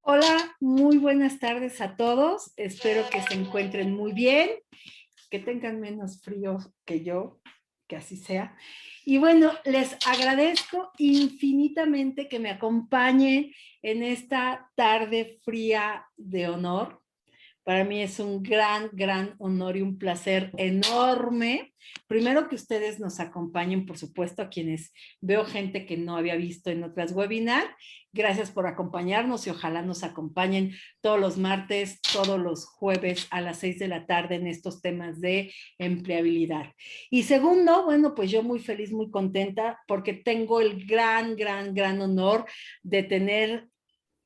Hola, muy buenas tardes a todos. Espero que se encuentren muy bien, que tengan menos frío que yo, que así sea. Y bueno, les agradezco infinitamente que me acompañen en esta tarde fría de honor. Para mí es un gran honor y un placer enorme. Primero que ustedes nos acompañen, por supuesto, a quienes veo gente que no había visto en otras webinars. Gracias por acompañarnos y ojalá nos acompañen todos los martes, todos los jueves a las 6 de la tarde en estos temas de empleabilidad. Y segundo, bueno, pues yo muy feliz, muy contenta porque tengo el gran honor de tener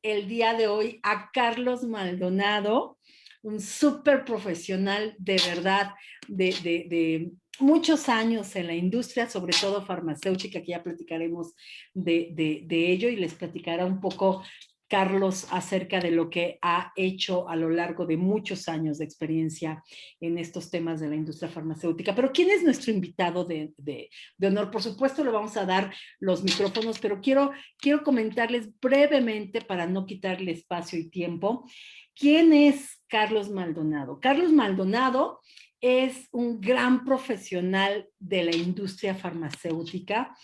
el día de hoy a Carlos Maldonado, un súper profesional de verdad, de muchos años en la industria, sobre todo farmacéutica, que ya platicaremos de ello y les platicará un poco Carlos acerca de lo que ha hecho a lo largo de muchos años de experiencia en estos temas de la industria farmacéutica. Pero ¿quién es nuestro invitado de honor? Por supuesto, le vamos a dar los micrófonos, pero quiero comentarles brevemente, para no quitarle espacio y tiempo, quién es Carlos Maldonado. Carlos Maldonado es un gran profesional de la industria farmacéutica.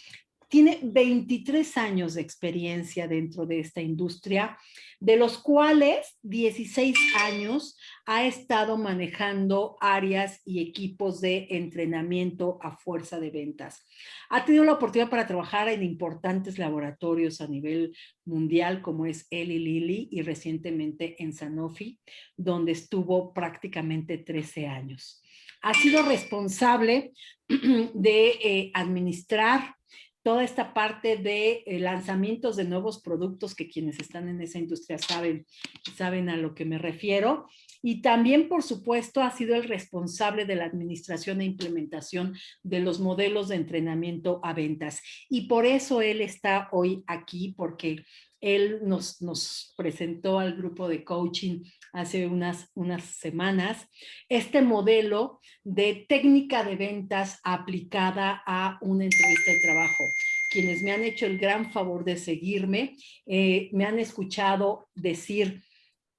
Tiene 23 años de experiencia dentro de esta industria, de los cuales 16 años ha estado manejando áreas y equipos de entrenamiento a fuerza de ventas. Ha tenido la oportunidad para trabajar en importantes laboratorios a nivel mundial, como es Eli Lilly y recientemente en Sanofi, donde estuvo prácticamente 13 años. Ha sido responsable de administrar toda esta parte de lanzamientos de nuevos productos, que quienes están en esa industria saben a lo que me refiero. Y también, por supuesto, ha sido el responsable de la administración e implementación de los modelos de entrenamiento a ventas. Y por eso él está hoy aquí, porque él nos presentó al grupo de coaching hace unas semanas este modelo de técnica de ventas aplicada a una entrevista de trabajo. Quienes me han hecho el gran favor de seguirme, me han escuchado decir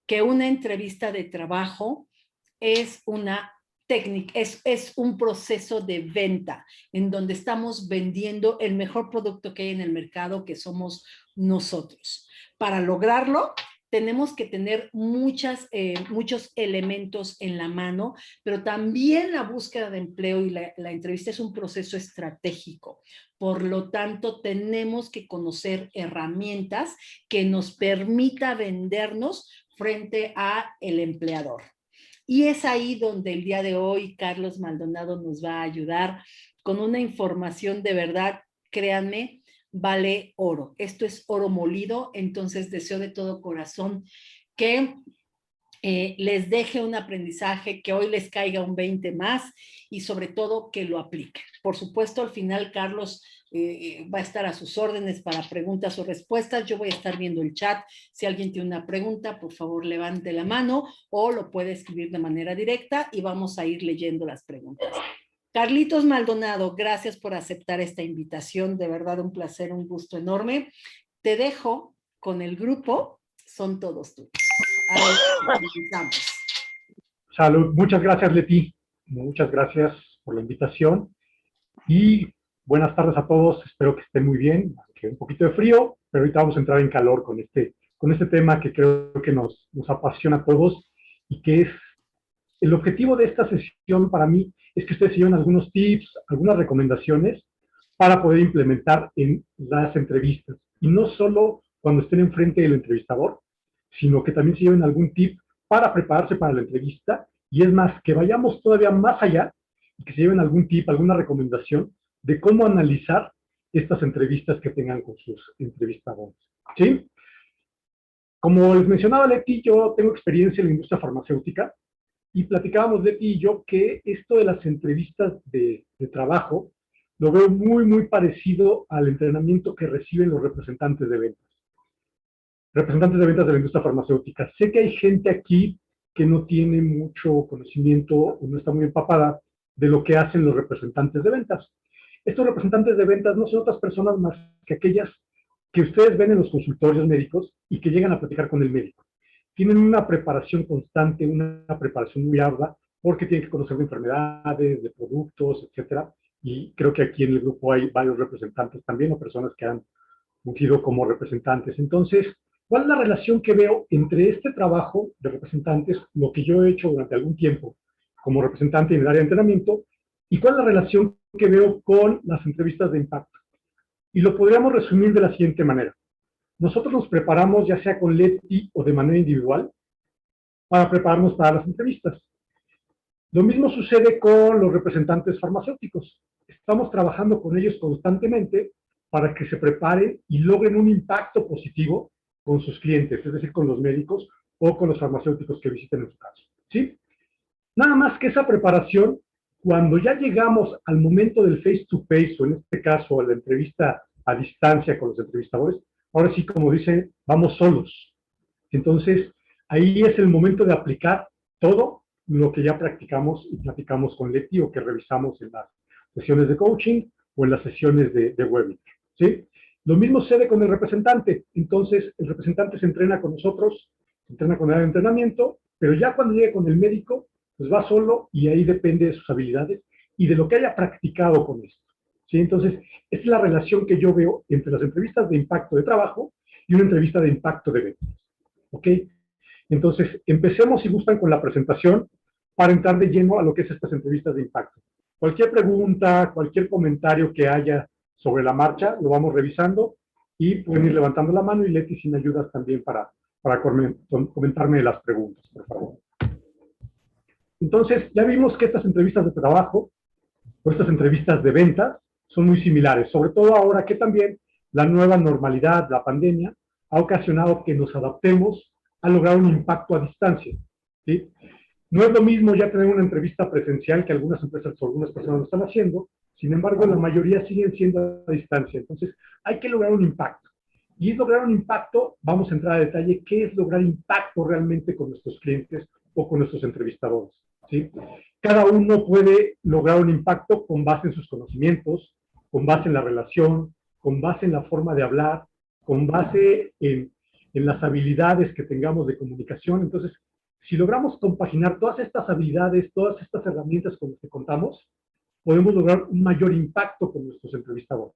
que una entrevista de trabajo es una técnica, es un proceso de venta en donde estamos vendiendo el mejor producto que hay en el mercado, que somos nosotros. Para lograrlo, tenemos que tener muchos elementos en la mano, pero también la búsqueda de empleo y la entrevista es un proceso estratégico. Por lo tanto, tenemos que conocer herramientas que nos permita vendernos frente a el empleador. Y es ahí donde el día de hoy Carlos Maldonado nos va a ayudar con una información de verdad, créanme, vale oro. Esto es oro molido, entonces deseo de todo corazón que les deje un aprendizaje, que hoy les caiga un 20 más y sobre todo que lo apliquen. Por supuesto, al final Carlos va a estar a sus órdenes para preguntas o respuestas. Yo voy a estar viendo el chat. Si alguien tiene una pregunta, por favor levante la mano o lo puede escribir de manera directa y vamos a ir leyendo las preguntas. Carlitos Maldonado, gracias por aceptar esta invitación. De verdad, un placer, un gusto enorme. Te dejo con el grupo. Son todos tuyos. A ver, comenzamos. Salud, muchas gracias, Leti. Muchas gracias por la invitación. Y buenas tardes a todos. Espero que estén muy bien, aunque un poquito de frío, pero ahorita vamos a entrar en calor con este tema que creo que nos apasiona a todos y que es el objetivo de esta sesión para mí es que ustedes se lleven algunos tips, algunas recomendaciones para poder implementar en las entrevistas. Y no solo cuando estén enfrente del entrevistador, sino que también se lleven algún tip para prepararse para la entrevista. Y es más, que vayamos todavía más allá y que se lleven algún tip, alguna recomendación de cómo analizar estas entrevistas que tengan con sus entrevistadores. ¿Sí? Como les mencionaba Leti, yo tengo experiencia en la industria farmacéutica y platicábamos Leti y yo que esto de las entrevistas de trabajo lo veo muy parecido al entrenamiento que reciben los representantes de ventas. Representantes de ventas de la industria farmacéutica. Sé que hay gente aquí que no tiene mucho conocimiento o no está muy empapada de lo que hacen los representantes de ventas. Estos representantes de ventas no son otras personas más que aquellas que ustedes ven en los consultorios médicos y que llegan a platicar con el médico. tienen una preparación constante, una preparación muy ardua, porque tienen que conocer de enfermedades, de productos, etcétera. Y creo que aquí en el grupo hay varios representantes también, o personas que han fungido como representantes. Entonces, ¿cuál es la relación que veo entre este trabajo de representantes, lo que yo he hecho durante algún tiempo como representante en el área de entrenamiento, y cuál es la relación que veo con las entrevistas de impacto? Y lo podríamos resumir de la siguiente manera. Nosotros nos preparamos, ya sea con Leti o de manera individual, para prepararnos para las entrevistas. Lo mismo sucede con los representantes farmacéuticos. Estamos trabajando con ellos constantemente para que se preparen y logren un impacto positivo con sus clientes, es decir, con los médicos o con los farmacéuticos que visiten en su caso. ¿Sí? Nada más que esa preparación, cuando ya llegamos al momento del face to face, o en este caso a la entrevista a distancia con los entrevistadores, ahora sí, como dicen, vamos solos. Entonces, ahí es el momento de aplicar todo lo que ya practicamos y platicamos con Leti o que revisamos en las sesiones de coaching o en las sesiones de webinar. ¿Sí? Lo mismo sucede con el representante. Entonces, el representante se entrena con nosotros, se entrena con el entrenamiento, pero ya cuando llegue con el médico, pues va solo y ahí depende de sus habilidades y de lo que haya practicado con esto. ¿Sí? Entonces, esa es la relación que yo veo entre las entrevistas de impacto de trabajo y una entrevista de impacto de ventas. ¿Ok? Entonces, empecemos, si gustan, con la presentación para entrar de lleno a lo que es estas entrevistas de impacto. Cualquier pregunta, cualquier comentario que haya sobre la marcha, lo vamos revisando y pueden ir levantando la mano y Leti, si me ayudas también para comentarme las preguntas, por favor. Entonces, ya vimos que estas entrevistas de trabajo o estas entrevistas de ventas son muy similares, sobre todo ahora que también la nueva normalidad, la pandemia, ha ocasionado que nos adaptemos a lograr un impacto a distancia. ¿Sí? No es lo mismo ya tener una entrevista presencial que algunas empresas o algunas personas lo están haciendo, sin embargo, la mayoría siguen siendo a distancia. Entonces, hay que lograr un impacto. Y es lograr un impacto, vamos a entrar a detalle, ¿qué es lograr impacto realmente con nuestros clientes o con nuestros entrevistadores? ¿Sí? Cada uno puede lograr un impacto con base en sus conocimientos, con base en la relación, con base en la forma de hablar, con base en las habilidades que tengamos de comunicación. Entonces, si logramos compaginar todas estas habilidades, todas estas herramientas con las que contamos, podemos lograr un mayor impacto con nuestros entrevistadores.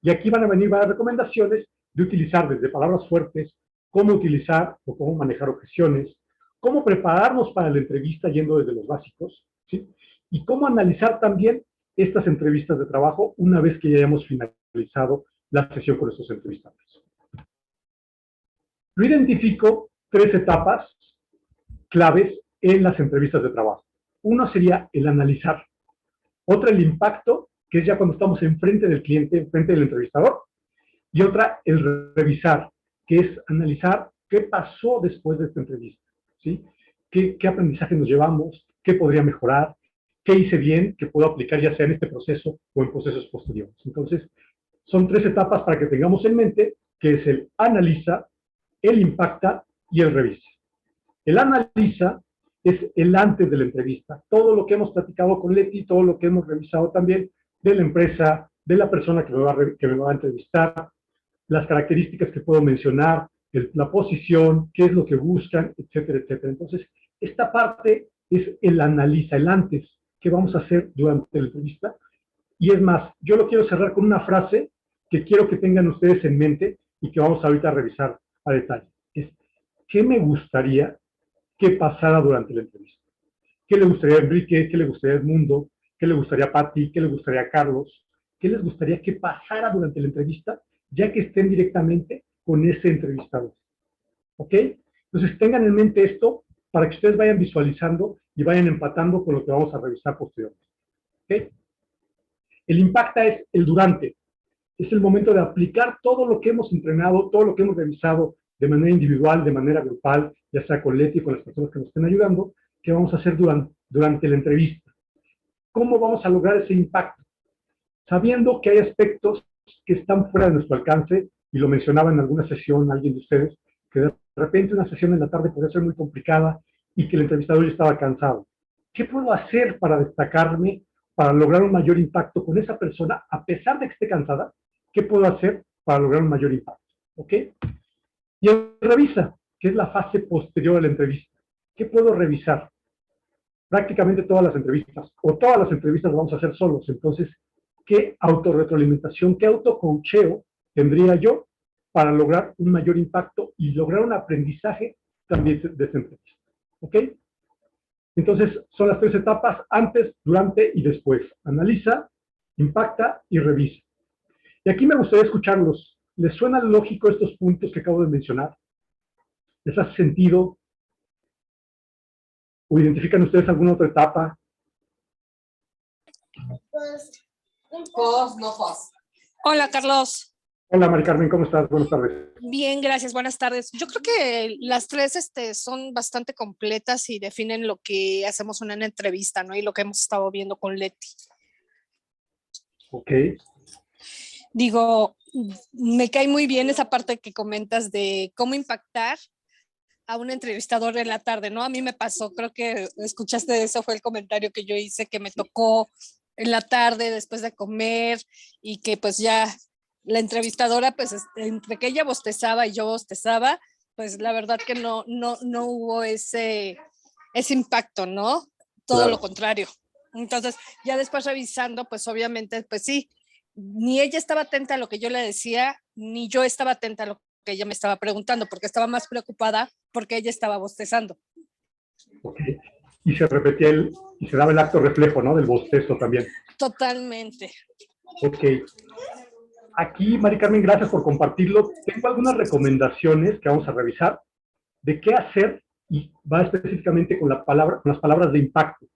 Y aquí van a venir varias recomendaciones de utilizar desde palabras fuertes, cómo utilizar o cómo manejar objeciones, cómo prepararnos para la entrevista yendo desde los básicos, ¿sí? Y cómo analizar también estas entrevistas de trabajo una vez que ya hayamos finalizado la sesión con nuestros entrevistadores. Yo identifico 3 etapas claves en las entrevistas de trabajo. Una sería el analizar, otra el impacto, que es ya cuando estamos enfrente del cliente, enfrente del entrevistador, y otra el revisar, que es analizar qué pasó después de esta entrevista, ¿sí? ¿Qué aprendizaje nos llevamos? ¿Qué podría mejorar? ¿Qué hice bien que puedo aplicar ya sea en este proceso o en procesos posteriores? Entonces, son 3 etapas para que tengamos en mente, que es el analiza, el impacta y el revisa. El analiza es el antes de la entrevista. Todo lo que hemos platicado con Leti, todo lo que hemos revisado también de la empresa, de la persona que me va a entrevistar, las características que puedo mencionar, la posición, qué es lo que buscan, etcétera, etcétera. Entonces, esta parte es el analiza, el antes, que vamos a hacer durante la entrevista. Y es más, yo lo quiero cerrar con una frase que quiero que tengan ustedes en mente y que vamos ahorita a revisar a detalle. Es, ¿qué me gustaría que pasara durante la entrevista? ¿Qué le gustaría a Enrique? ¿Qué le gustaría a Edmundo? ¿Qué le gustaría a Patti? ¿Qué le gustaría a Carlos? ¿Qué les gustaría que pasara durante la entrevista, ya que estén directamente con ese entrevistador? ¿Ok? Entonces tengan en mente esto para que ustedes vayan visualizando y vayan empatando con lo que vamos a revisar posteriormente. ¿Ok? El impacta es el durante. Es el momento de aplicar todo lo que hemos entrenado, todo lo que hemos revisado de manera individual, de manera grupal, ya sea con Leti y con las personas que nos estén ayudando, que vamos a hacer durante la entrevista. ¿Cómo vamos a lograr ese impacto? Sabiendo que hay aspectos que están fuera de nuestro alcance, y lo mencionaba en alguna sesión alguien de ustedes, que de repente una sesión en la tarde podría ser muy complicada y que el entrevistador ya estaba cansado. ¿Qué puedo hacer para destacarme, para lograr un mayor impacto con esa persona, a pesar de que esté cansada? ¿Qué puedo hacer para lograr un mayor impacto? ¿Ok? Y revisa, que es la fase posterior a la entrevista. ¿Qué puedo revisar? Prácticamente todas las entrevistas, o todas las entrevistas las vamos a hacer solos. Entonces, ¿qué autorretroalimentación, qué autocoacheo tendría yo para lograr un mayor impacto y lograr un aprendizaje también de esa entrevista? ¿Ok? Entonces, son las 3 etapas: antes, durante y después. Analiza, impacta y revisa. Y aquí me gustaría escucharlos. ¿Les suena lógico estos puntos que acabo de mencionar? ¿Les hace sentido? ¿O identifican ustedes alguna otra etapa? No, pos. Hola, Carlos. Hola, Mari Carmen, ¿cómo estás? Buenas tardes. Bien, gracias, buenas tardes. Yo creo que las 3 son bastante completas y definen lo que hacemos en una entrevista, ¿no? Y lo que hemos estado viendo con Leti. Ok. Digo, me cae muy bien esa parte que comentas de cómo impactar a un entrevistador en la tarde, ¿no? A mí me pasó, creo que escuchaste eso, fue el comentario que yo hice, que me tocó en la tarde después de comer y que pues ya la entrevistadora, pues entre que ella bostezaba y yo bostezaba, pues la verdad que no hubo ese impacto, ¿no? Todo Claro. lo contrario. Entonces, ya después revisando, pues obviamente, pues sí, ni ella estaba atenta a lo que yo le decía, ni yo estaba atenta a lo que ella me estaba preguntando, porque estaba más preocupada porque ella estaba bostezando. Ok. Y se repetía y se daba el acto reflejo, ¿no? Del bostezo también. Totalmente. Ok. Aquí, Mari Carmen, gracias por compartirlo. Tengo algunas recomendaciones que vamos a revisar de qué hacer, y va específicamente con las palabras de impacto,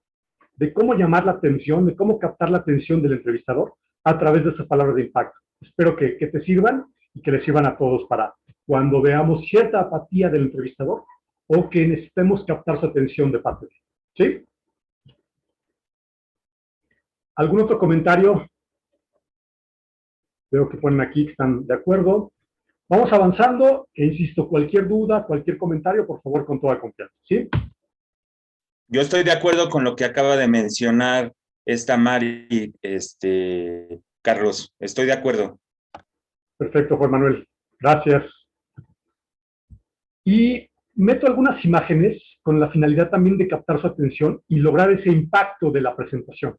de cómo llamar la atención, de cómo captar la atención del entrevistador a través de esas palabras de impacto. Espero que te sirvan y que les sirvan a todos para cuando veamos cierta apatía del entrevistador o que necesitemos captar su atención de parte de él. ¿Sí? ¿Algún otro comentario? Veo que ponen aquí que están de acuerdo. Vamos avanzando e insisto, cualquier duda, cualquier comentario, por favor, con toda confianza. ¿Sí? Yo estoy de acuerdo con lo que acaba de mencionar esta Mari, Carlos. Estoy de acuerdo. Perfecto, Juan Manuel. Gracias. Y meto algunas imágenes con la finalidad también de captar su atención y lograr ese impacto de la presentación.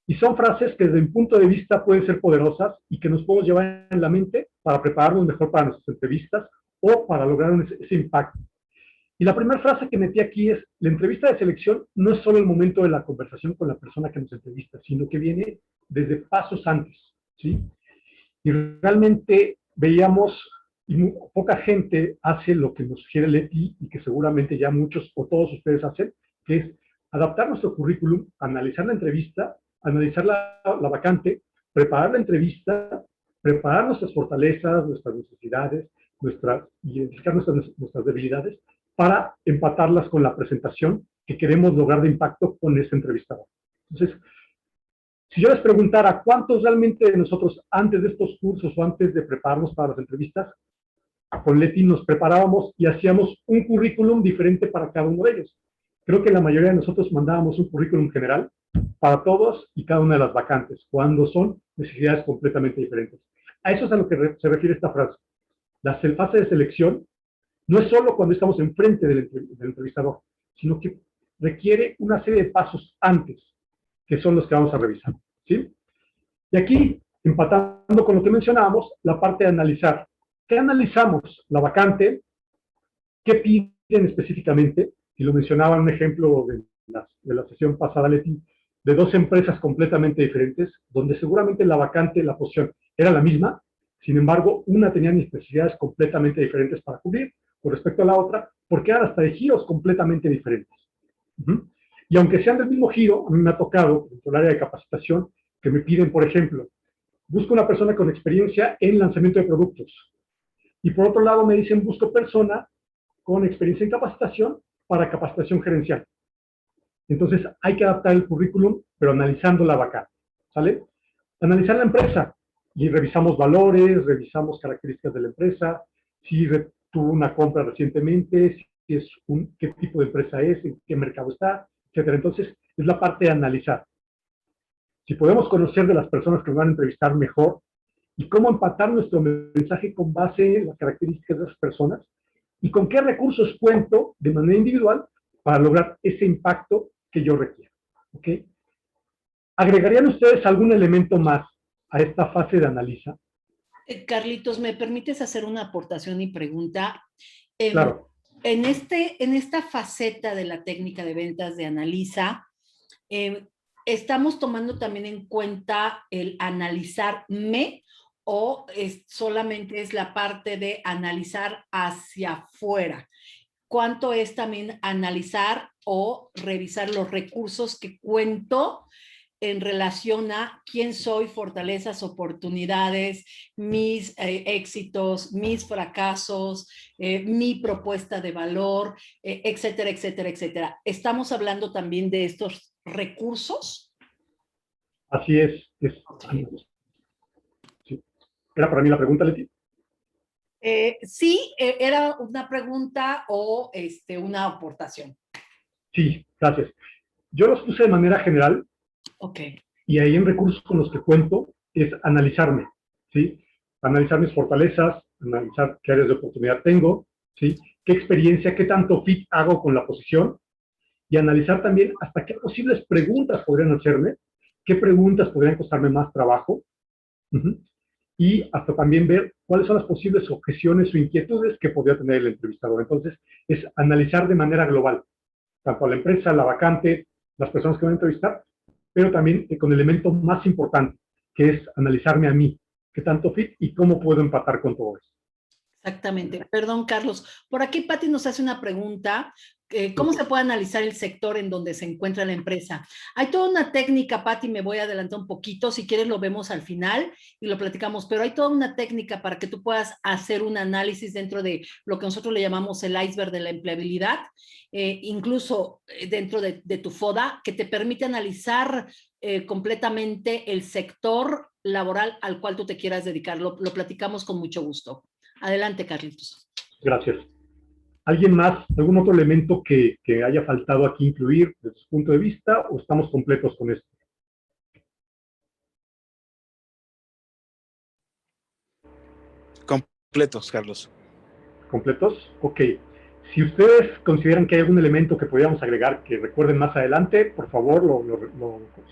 Y son frases que desde mi punto de vista pueden ser poderosas y que nos podemos llevar en la mente para prepararnos mejor para nuestras entrevistas o para lograr ese impacto. Y la primera frase que metí aquí es: la entrevista de selección no es solo el momento de la conversación con la persona que nos entrevista, sino que viene desde pasos antes, ¿sí? Y realmente veíamos, y poca gente hace lo que nos sugiere Leti y que seguramente ya muchos o todos ustedes hacen, que es adaptar nuestro currículum, analizar la entrevista, analizar la vacante, preparar la entrevista, preparar nuestras fortalezas, nuestras necesidades, identificar nuestras debilidades para empatarlas con la presentación que queremos lograr de impacto con ese entrevistador. Entonces, si yo les preguntara cuántos realmente de nosotros antes de estos cursos o antes de prepararnos para las entrevistas, con Leti nos preparábamos y hacíamos un currículum diferente para cada uno de ellos. Creo que la mayoría de nosotros mandábamos un currículum general para todos y cada una de las vacantes, cuando son necesidades completamente diferentes. A eso es a lo que se refiere esta frase. La fase de selección no es solo cuando estamos enfrente del entrevistador, sino que requiere una serie de pasos antes, que son los que vamos a revisar. ¿Sí? Y aquí, empatando con lo que mencionábamos, la parte de analizar. ¿Qué analizamos? La vacante, ¿qué piden específicamente? Y lo mencionaba en un ejemplo de la sesión pasada, Leti, de 2 empresas completamente diferentes, donde seguramente la vacante, la posición era la misma, sin embargo, una tenía necesidades completamente diferentes para cubrir con respecto a la otra, porque eran hasta de giros completamente diferentes. Y aunque sean del mismo giro, a mí me ha tocado, en el área de capacitación, que me piden, por ejemplo, busco una persona con experiencia en lanzamiento de productos. Y por otro lado me dicen, busco persona con experiencia en capacitación para capacitación gerencial. Entonces hay que adaptar el currículum, pero analizando la vacante. ¿Sale? Analizar la empresa y revisamos valores, revisamos características de la empresa, si tuvo una compra recientemente, si es qué tipo de empresa es, en qué mercado está, etcétera. Entonces es la parte de analizar. Si podemos conocer de las personas que nos van a entrevistar mejor y cómo empatar nuestro mensaje con base en las características de esas personas, y con qué recursos cuento de manera individual para lograr ese impacto que yo requiero. ¿Ok? ¿Agregarían ustedes algún elemento más a esta fase de analiza? Carlitos, ¿me permites hacer una aportación y pregunta? Claro. En esta faceta de la técnica de ventas de analiza, ¿estamos tomando también en cuenta el analizarme o solamente es la parte de analizar hacia afuera? ¿Cuánto es también analizar o revisar los recursos que cuento en relación a quién soy, fortalezas, oportunidades, mis éxitos, mis fracasos, mi propuesta de valor, etcétera, etcétera, etcétera? ¿Estamos hablando también de estos recursos? Así es. Sí. ¿Era para mí la pregunta, Leti? Sí, era una pregunta o una aportación. Sí, gracias. Yo los puse de manera general. Ok. Y ahí en recursos con los que cuento es analizarme, ¿sí? Analizar mis fortalezas, analizar qué áreas de oportunidad tengo, ¿sí? Qué experiencia, qué tanto fit hago con la posición y analizar también hasta qué posibles preguntas podrían hacerme, qué preguntas podrían costarme más trabajo y hasta también ver cuáles son las posibles objeciones o inquietudes que podría tener el entrevistador. Entonces, es analizar de manera global, tanto a la empresa, la vacante, las personas que van a entrevistar, pero también con el elemento más importante, que es analizarme a mí, qué tanto fit y cómo puedo empatar con todo eso. Exactamente. Perdón, Carlos. Por aquí Patti nos hace una pregunta. ¿Cómo se puede analizar el sector en donde se encuentra la empresa? Hay toda una técnica, Patti, me voy a adelantar un poquito, si quieres lo vemos al final y lo platicamos, pero hay toda una técnica para que tú puedas hacer un análisis dentro de lo que nosotros le llamamos el iceberg de la empleabilidad, incluso dentro de tu FODA, que te permite analizar completamente el sector laboral al cual tú te quieras dedicar. Lo platicamos con mucho gusto. Adelante, Carlitos. Gracias. ¿Alguien más, algún otro elemento que haya faltado aquí incluir desde su punto de vista o estamos completos con esto? Completos, Carlos. ¿Completos? Ok. Si ustedes consideran que hay algún elemento que podríamos agregar que recuerden más adelante, por favor,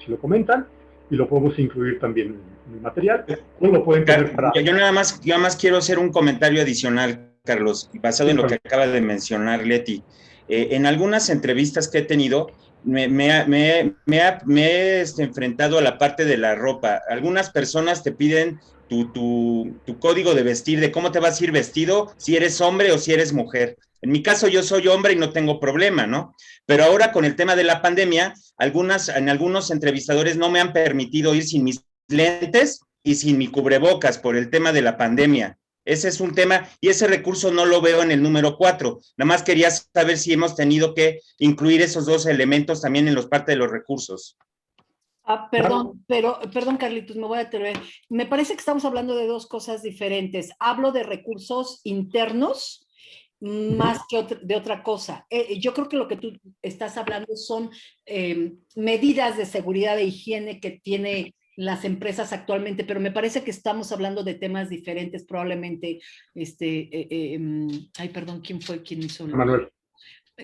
si lo comentan y lo podemos incluir también en el material. O lo pueden tener para... Yo nada más quiero hacer un comentario adicional, Carlos, basado en lo que acaba de mencionar Leti. En algunas entrevistas que he tenido, me he enfrentado a la parte de la ropa. Algunas personas te piden tu código de vestir, de cómo te vas a ir vestido, si eres hombre o si eres mujer. En mi caso, yo soy hombre y no tengo problema, ¿no? Pero ahora con el tema de la pandemia, en algunos entrevistadores no me han permitido ir sin mis lentes y sin mi cubrebocas por el tema de la pandemia. Ese es un tema y ese recurso no lo veo en el número 4. Nada más quería saber si hemos tenido que incluir esos dos elementos también en los parte de los recursos. Perdón, Carlitos, me voy a atrever. Me parece que estamos hablando de dos cosas diferentes. Hablo de recursos internos más que de otra cosa. Yo creo que lo que tú estás hablando son medidas de seguridad e higiene que tiene las empresas actualmente, pero me parece que estamos hablando de temas diferentes, probablemente, ay, perdón, ¿quién fue quien hizo? Juan Manuel.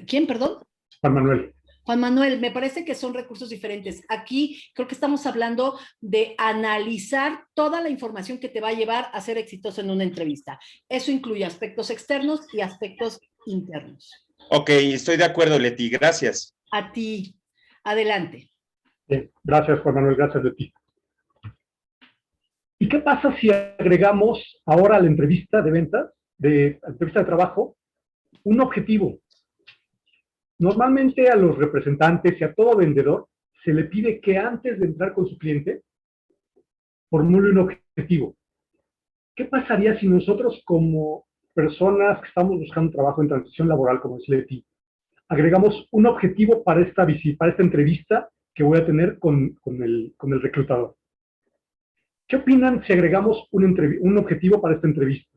¿Quién, perdón? Juan Manuel. Juan Manuel, me parece que son recursos diferentes. Aquí creo que estamos hablando de analizar toda la información que te va a llevar a ser exitoso en una entrevista. Eso incluye aspectos externos y aspectos internos. Ok, estoy de acuerdo, Leti, gracias. A ti, adelante. Bien, gracias, Juan Manuel, gracias de ti. ¿Y qué pasa si agregamos ahora a la entrevista de ventas, de entrevista de trabajo, un objetivo? Normalmente a los representantes y a todo vendedor se le pide que antes de entrar con su cliente formule un objetivo. ¿Qué pasaría si nosotros como personas que estamos buscando trabajo en transición laboral, como es Leti, agregamos un objetivo para esta entrevista que voy a tener con el reclutador? ¿Qué opinan si agregamos un objetivo para esta entrevista?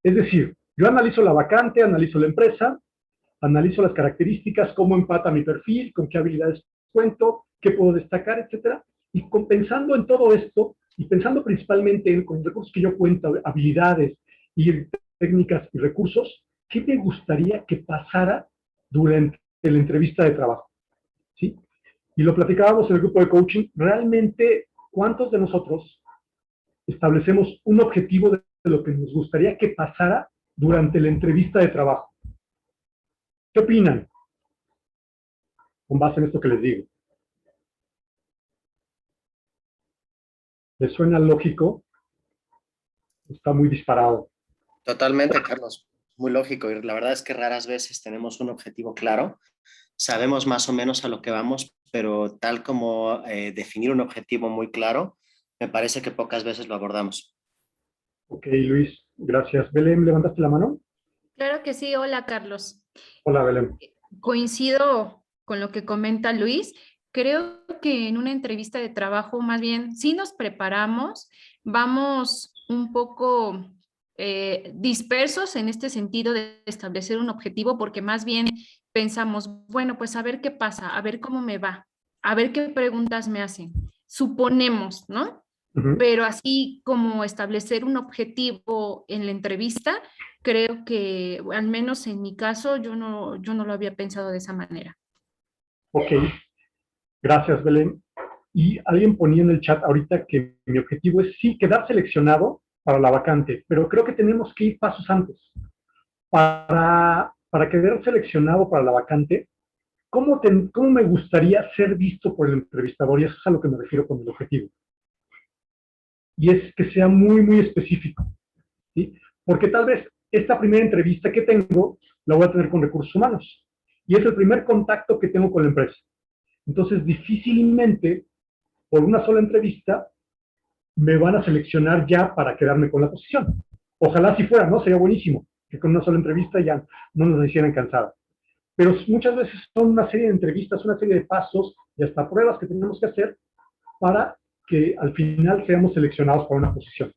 Es decir, yo analizo la vacante, analizo la empresa, analizo las características, cómo empata mi perfil, con qué habilidades cuento, qué puedo destacar, etcétera. Y pensando en todo esto, y pensando principalmente con los recursos que yo cuento, habilidades y técnicas y recursos, ¿qué me gustaría que pasara durante la entrevista de trabajo? ¿Sí? Y lo platicábamos en el grupo de coaching, realmente, ¿cuántos de nosotros establecemos un objetivo de lo que nos gustaría que pasara durante la entrevista de trabajo? ¿Qué opinan con base en esto que les digo? ¿Les suena lógico? Está muy disparado. Totalmente, Carlos. Muy lógico. Y la verdad es que raras veces tenemos un objetivo claro. Sabemos más o menos a lo que vamos, pero tal como definir un objetivo muy claro, me parece que pocas veces lo abordamos. Ok, Luis, gracias. Belén, ¿levantaste la mano? Claro que sí. Hola, Carlos. Hola, Belén. Coincido con lo que comenta Luis. Creo que en una entrevista de trabajo, más bien, si nos preparamos, vamos un poco dispersos en este sentido de establecer un objetivo, porque más bien pensamos, bueno, pues a ver qué pasa, a ver cómo me va, a ver qué preguntas me hacen. Suponemos, ¿no? Pero así como establecer un objetivo en la entrevista, creo que, al menos en mi caso, yo no lo había pensado de esa manera. Ok, gracias, Belén. Y alguien ponía en el chat ahorita que mi objetivo es sí quedar seleccionado para la vacante, pero creo que tenemos que ir pasos antes. Para quedar seleccionado para la vacante, ¿cómo me gustaría ser visto por el entrevistador? Y eso es a lo que me refiero con el objetivo. Y es que sea muy, muy específico, ¿sí? Porque tal vez esta primera entrevista que tengo la voy a tener con recursos humanos. Y es el primer contacto que tengo con la empresa. Entonces, difícilmente, por una sola entrevista, me van a seleccionar ya para quedarme con la posición. Ojalá si fuera, ¿no? Sería buenísimo que con una sola entrevista ya no nos hicieran cansada. Pero muchas veces son una serie de entrevistas, una serie de pasos y hasta pruebas que tenemos que hacer para que al final seamos seleccionados para una posición.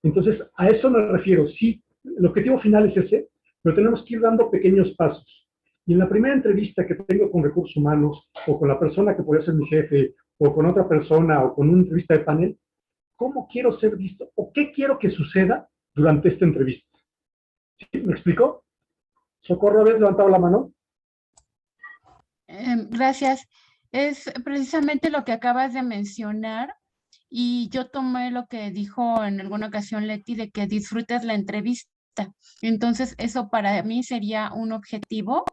Entonces, a eso me refiero. Sí, el objetivo final es ese, pero tenemos que ir dando pequeños pasos. Y en la primera entrevista que tengo con recursos humanos, o con la persona que podría ser mi jefe, o con otra persona, o con una entrevista de panel, ¿cómo quiero ser visto? ¿O qué quiero que suceda durante esta entrevista? ¿Sí? ¿Me explico? Socorro, ¿habías levantado la mano? Gracias. Es precisamente lo que acabas de mencionar y yo tomé lo que dijo en alguna ocasión Leti de que disfrutes la entrevista. Entonces, eso para mí sería un objetivo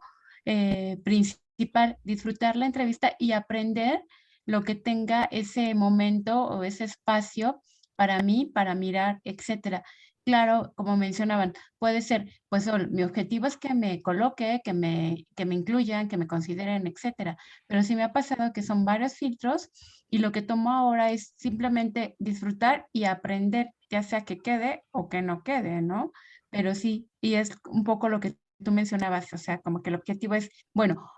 principal, disfrutar la entrevista y aprender lo que tenga ese momento o ese espacio para mí, para mirar, etcétera. Claro, como mencionaban, puede ser, pues mi objetivo es que me coloque, que me incluyan, que me consideren, etcétera. Pero sí me ha pasado que son varios filtros y lo que tomo ahora es simplemente disfrutar y aprender, ya sea que quede o que no quede, ¿no? Pero sí, y es un poco lo que tú mencionabas, o sea, como que el objetivo es, bueno,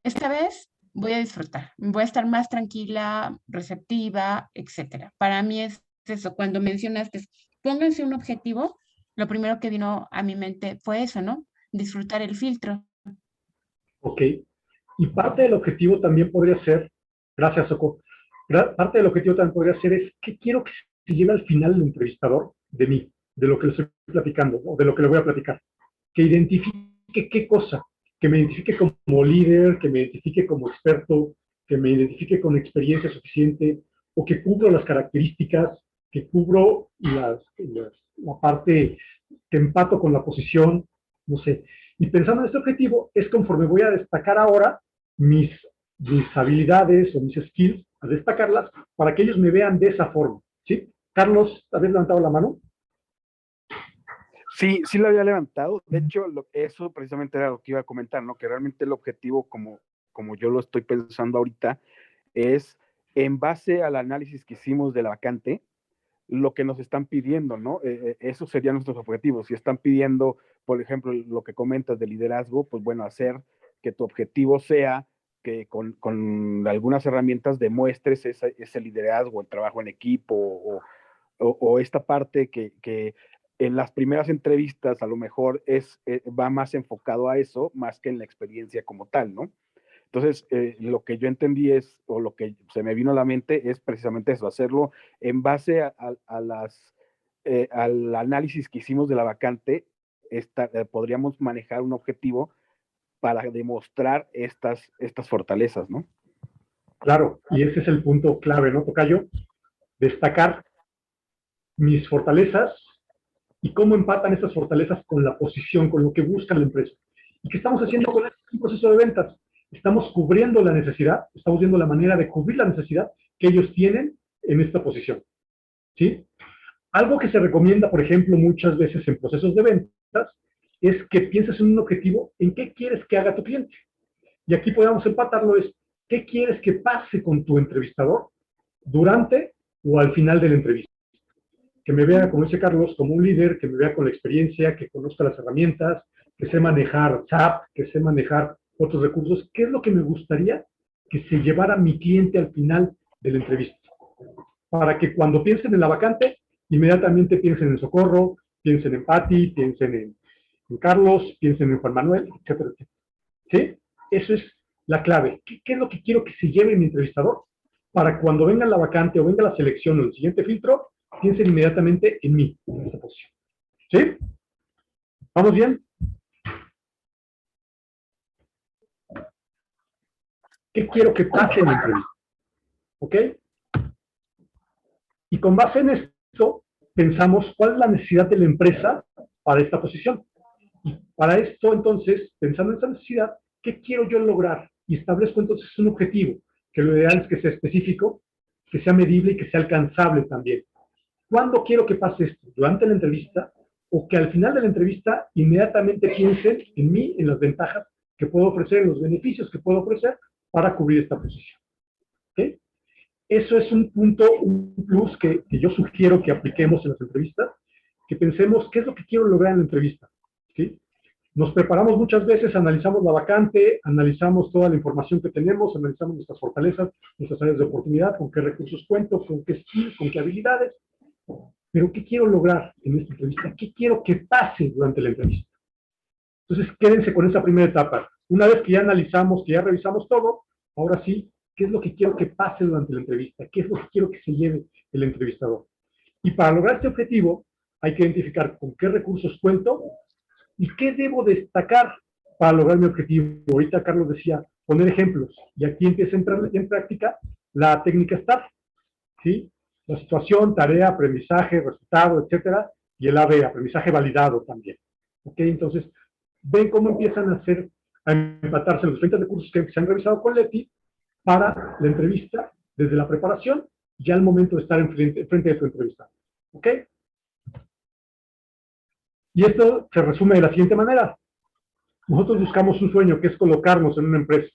esta vez voy a disfrutar, voy a estar más tranquila, receptiva, etcétera. Para mí es eso, cuando mencionaste, pónganse un objetivo, lo primero que vino a mi mente fue eso, ¿no? Disfrutar el filtro. Ok. Y parte del objetivo también podría ser, gracias, Soco, parte del objetivo también podría ser es qué quiero que se lleve al final el entrevistador de mí, de lo que le estoy platicando, o de lo que le voy a platicar. Que identifique qué cosa, que me identifique como líder, que me identifique como experto, que me identifique con experiencia suficiente, o que cubro las características, que cubro la parte que empato con la posición, no sé. Y pensando en este objetivo, es conforme voy a destacar ahora mis, mis habilidades o mis skills, a destacarlas para que ellos me vean de esa forma. ¿Sí? Carlos, ¿habías levantado la mano? Sí, sí lo había levantado. De hecho, eso precisamente era lo que iba a comentar, ¿no? Que realmente el objetivo, como yo lo estoy pensando ahorita, es en base al análisis que hicimos de la vacante, lo que nos están pidiendo, ¿no? Esos serían nuestros objetivos. Si están pidiendo, por ejemplo, lo que comentas de liderazgo, pues bueno, hacer que tu objetivo sea que con algunas herramientas demuestres ese liderazgo, el trabajo en equipo o esta parte que en las primeras entrevistas a lo mejor va más enfocado a eso, más que en la experiencia como tal, ¿no? Entonces, lo que yo entendí es, o lo que se me vino a la mente es precisamente eso, hacerlo en base al análisis que hicimos de la vacante, podríamos manejar un objetivo para demostrar estas fortalezas, ¿no? Claro, y ese es el punto clave, ¿no, tocayo? Destacar mis fortalezas y cómo empatan esas fortalezas con la posición, con lo que busca la empresa. ¿Y qué estamos haciendo con este proceso de ventas? Estamos cubriendo la necesidad, estamos viendo la manera de cubrir la necesidad que ellos tienen en esta posición, ¿sí? Algo que se recomienda, por ejemplo, muchas veces en procesos de ventas, es que pienses en un objetivo, en qué quieres que haga tu cliente. Y aquí podemos empatarlo, es qué quieres que pase con tu entrevistador durante o al final de la entrevista. Que me vea, como dice Carlos, como un líder, que me vea con la experiencia, que conozca las herramientas, que sé manejar SAP, que sé manejar otros recursos. ¿Qué es lo que me gustaría que se llevara mi cliente al final de la entrevista? Para que cuando piensen en la vacante, inmediatamente piensen en Socorro, piensen en Patti, piensen en Carlos, piensen en Juan Manuel, etcétera, etcétera. ¿Sí? Eso es la clave. ¿Qué es lo que quiero que se lleve mi entrevistador? Para cuando venga la vacante o venga la selección o el siguiente filtro, piensen inmediatamente en mí, en esta posición. ¿Sí? ¿Vamos bien? ¿Qué quiero que pase en la entrevista? ¿Ok? Y con base en esto, pensamos cuál es la necesidad de la empresa para esta posición. Y para esto, entonces, pensando en esta necesidad, ¿qué quiero yo lograr? Y establezco entonces un objetivo, que lo ideal es que sea específico, que sea medible y que sea alcanzable también. ¿Cuándo quiero que pase esto? ¿Durante la entrevista? ¿O que al final de la entrevista inmediatamente piensen en mí, en las ventajas que puedo ofrecer, en los beneficios que puedo ofrecer para cubrir esta posición? ¿Okay? Eso es un punto, un plus que yo sugiero que apliquemos en las entrevistas, que pensemos qué es lo que quiero lograr en la entrevista. ¿Sí? Nos preparamos muchas veces, analizamos la vacante, analizamos toda la información que tenemos, analizamos nuestras fortalezas, nuestras áreas de oportunidad, con qué recursos cuento, con qué skills, con qué habilidades. Pero ¿qué quiero lograr en esta entrevista? ¿Qué quiero que pase durante la entrevista? Entonces, quédense con esa primera etapa. Una vez que ya analizamos, que ya revisamos todo, ahora sí, ¿qué es lo que quiero que pase durante la entrevista? ¿Qué es lo que quiero que se lleve el entrevistador? Y para lograr este objetivo, hay que identificar con qué recursos cuento y qué debo destacar para lograr mi objetivo. Ahorita Carlos decía, poner ejemplos. Y aquí empieza a entrar en práctica la técnica STAR, ¿sí? La situación, tarea, aprendizaje, resultado, etcétera, y el AB, aprendizaje validado también. ¿Ok? Entonces, ven cómo empiezan a empatarse los diferentes recursos que se han revisado con Leti para la entrevista, desde la preparación, ya al momento de estar frente de tu entrevista. ¿Ok? Y esto se resume de la siguiente manera. Nosotros buscamos un sueño, que es colocarnos en una empresa.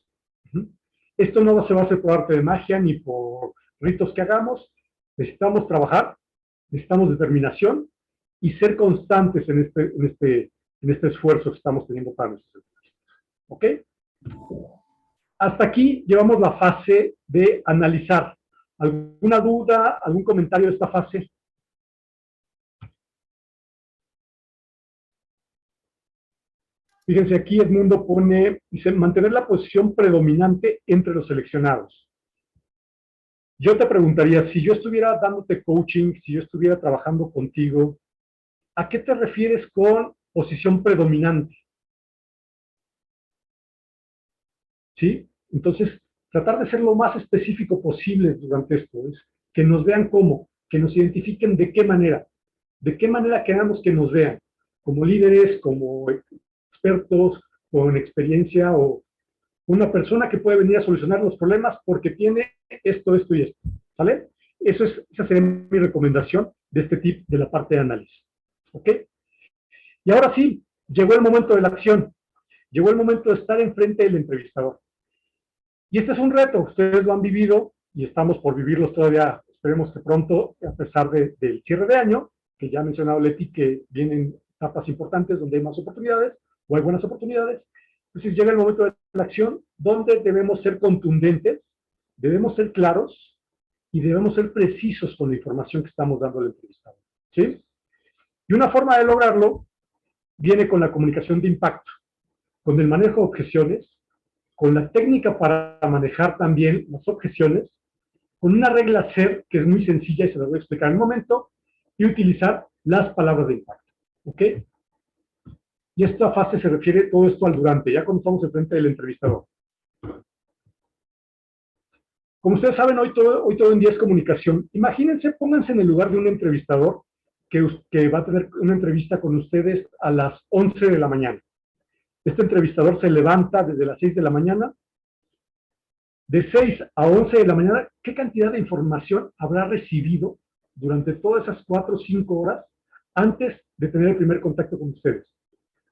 Esto no se va a hacer por arte de magia ni por ritos que hagamos. Necesitamos trabajar, necesitamos determinación y ser constantes en este esfuerzo que estamos teniendo para nuestras empresas. ¿Ok? Hasta aquí llevamos la fase de analizar. ¿Alguna duda, algún comentario de esta fase? Fíjense, aquí Edmundo dice, mantener la posición predominante entre los seleccionados. Yo te preguntaría, si yo estuviera dándote coaching, si yo estuviera trabajando contigo, ¿a qué te refieres con posición predominante? ¿Sí? Entonces, tratar de ser lo más específico posible durante esto, es que nos vean cómo, que nos identifiquen de qué manera queramos que nos vean, como líderes, como expertos, con experiencia o una persona que puede venir a solucionar los problemas porque tiene esto y esto, ¿vale? Esa sería mi recomendación de este tip de la parte de análisis, ¿ok? Y ahora sí, llegó el momento de la acción, llegó el momento de estar enfrente del entrevistador. Y este es un reto, ustedes lo han vivido y estamos por vivirlos todavía, esperemos que pronto, a pesar del cierre de año, que ya ha mencionado Leti que vienen etapas importantes donde hay más oportunidades o hay buenas oportunidades. Entonces llega el momento de la acción donde debemos ser contundentes, debemos ser claros y debemos ser precisos con la información que estamos dando al entrevistador, ¿sí? Y una forma de lograrlo viene con la comunicación de impacto, con el manejo de objeciones, con la técnica para manejar también las objeciones, con una regla SER que es muy sencilla y se la voy a explicar en un momento, y utilizar las palabras de impacto, ¿ok? Y esta fase se refiere todo esto al durante, ya cuando estamos enfrente del entrevistador. Como ustedes saben, hoy todo en día es comunicación. Imagínense, pónganse en el lugar de un entrevistador que va a tener una entrevista con ustedes a las 11 de la mañana. Este entrevistador se levanta desde las 6 de la mañana. De 6 a 11 de la mañana, ¿qué cantidad de información habrá recibido durante todas esas 4 o 5 horas antes de tener el primer contacto con ustedes?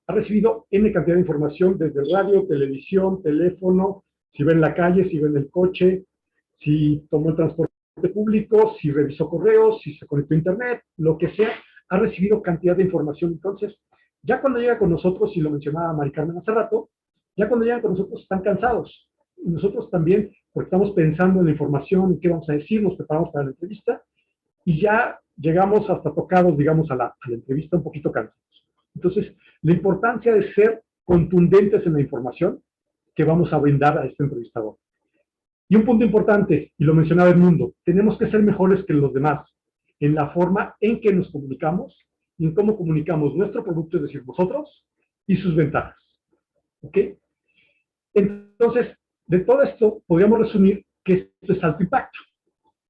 Ha recibido N cantidad de información desde radio, televisión, teléfono, si va en la calle, si va en el coche, si tomó el transporte público, si revisó correos, si se conectó a internet, lo que sea, ha recibido cantidad de información. Entonces, ya cuando llega con nosotros, y lo mencionaba Mari Carmen hace rato, ya cuando llegan con nosotros están cansados. Y nosotros también, porque estamos pensando en la información, en qué vamos a decir, nos preparamos para la entrevista, y ya llegamos hasta tocados, digamos, a la entrevista un poquito cansados. Entonces, la importancia de ser contundentes en la información que vamos a brindar a este entrevistador. Y un punto importante, y lo mencionaba Edmundo, tenemos que ser mejores que los demás en la forma en que nos comunicamos y en cómo comunicamos nuestro producto, es decir, nosotros, y sus ventajas. ¿Ok? Entonces, de todo esto, podríamos resumir que esto es alto impacto.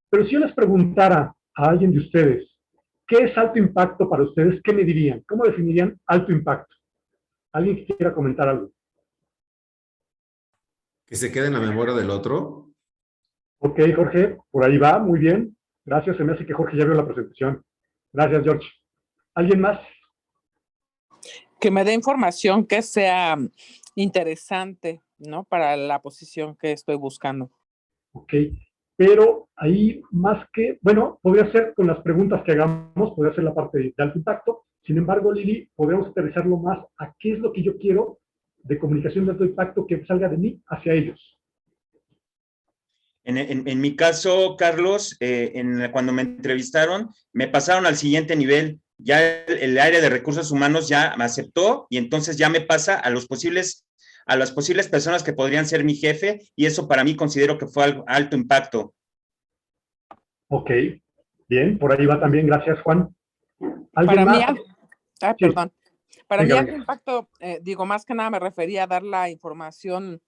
Pero si yo les preguntara a alguien de ustedes, ¿qué es alto impacto para ustedes? ¿Qué me dirían? ¿Cómo definirían alto impacto? ¿Alguien que quiera comentar algo? Que se quede en la memoria del otro. Ok, Jorge, por ahí va, muy bien. Gracias, se me hace que Jorge ya vio la presentación. Gracias, George. ¿Alguien más? Que me dé información que sea interesante, ¿no? Para la posición que estoy buscando. Ok, pero ahí más que, bueno, podría ser con las preguntas que hagamos, podría ser la parte de alto impacto. Sin embargo, Lili, podríamos aterrizarlo más a qué es lo que yo quiero de comunicación de alto impacto que salga de mí hacia ellos. En mi caso, Carlos, cuando me entrevistaron, me pasaron al siguiente nivel. Ya el área de recursos humanos ya me aceptó y entonces ya me pasa a las posibles personas que podrían ser mi jefe, y eso para mí considero que fue alto impacto. Ok, bien, por ahí va también. Gracias, Juan. Para más? mí, Sí. perdón. Para Venga, mí alto venga. impacto, digo, más que nada me refería a dar la información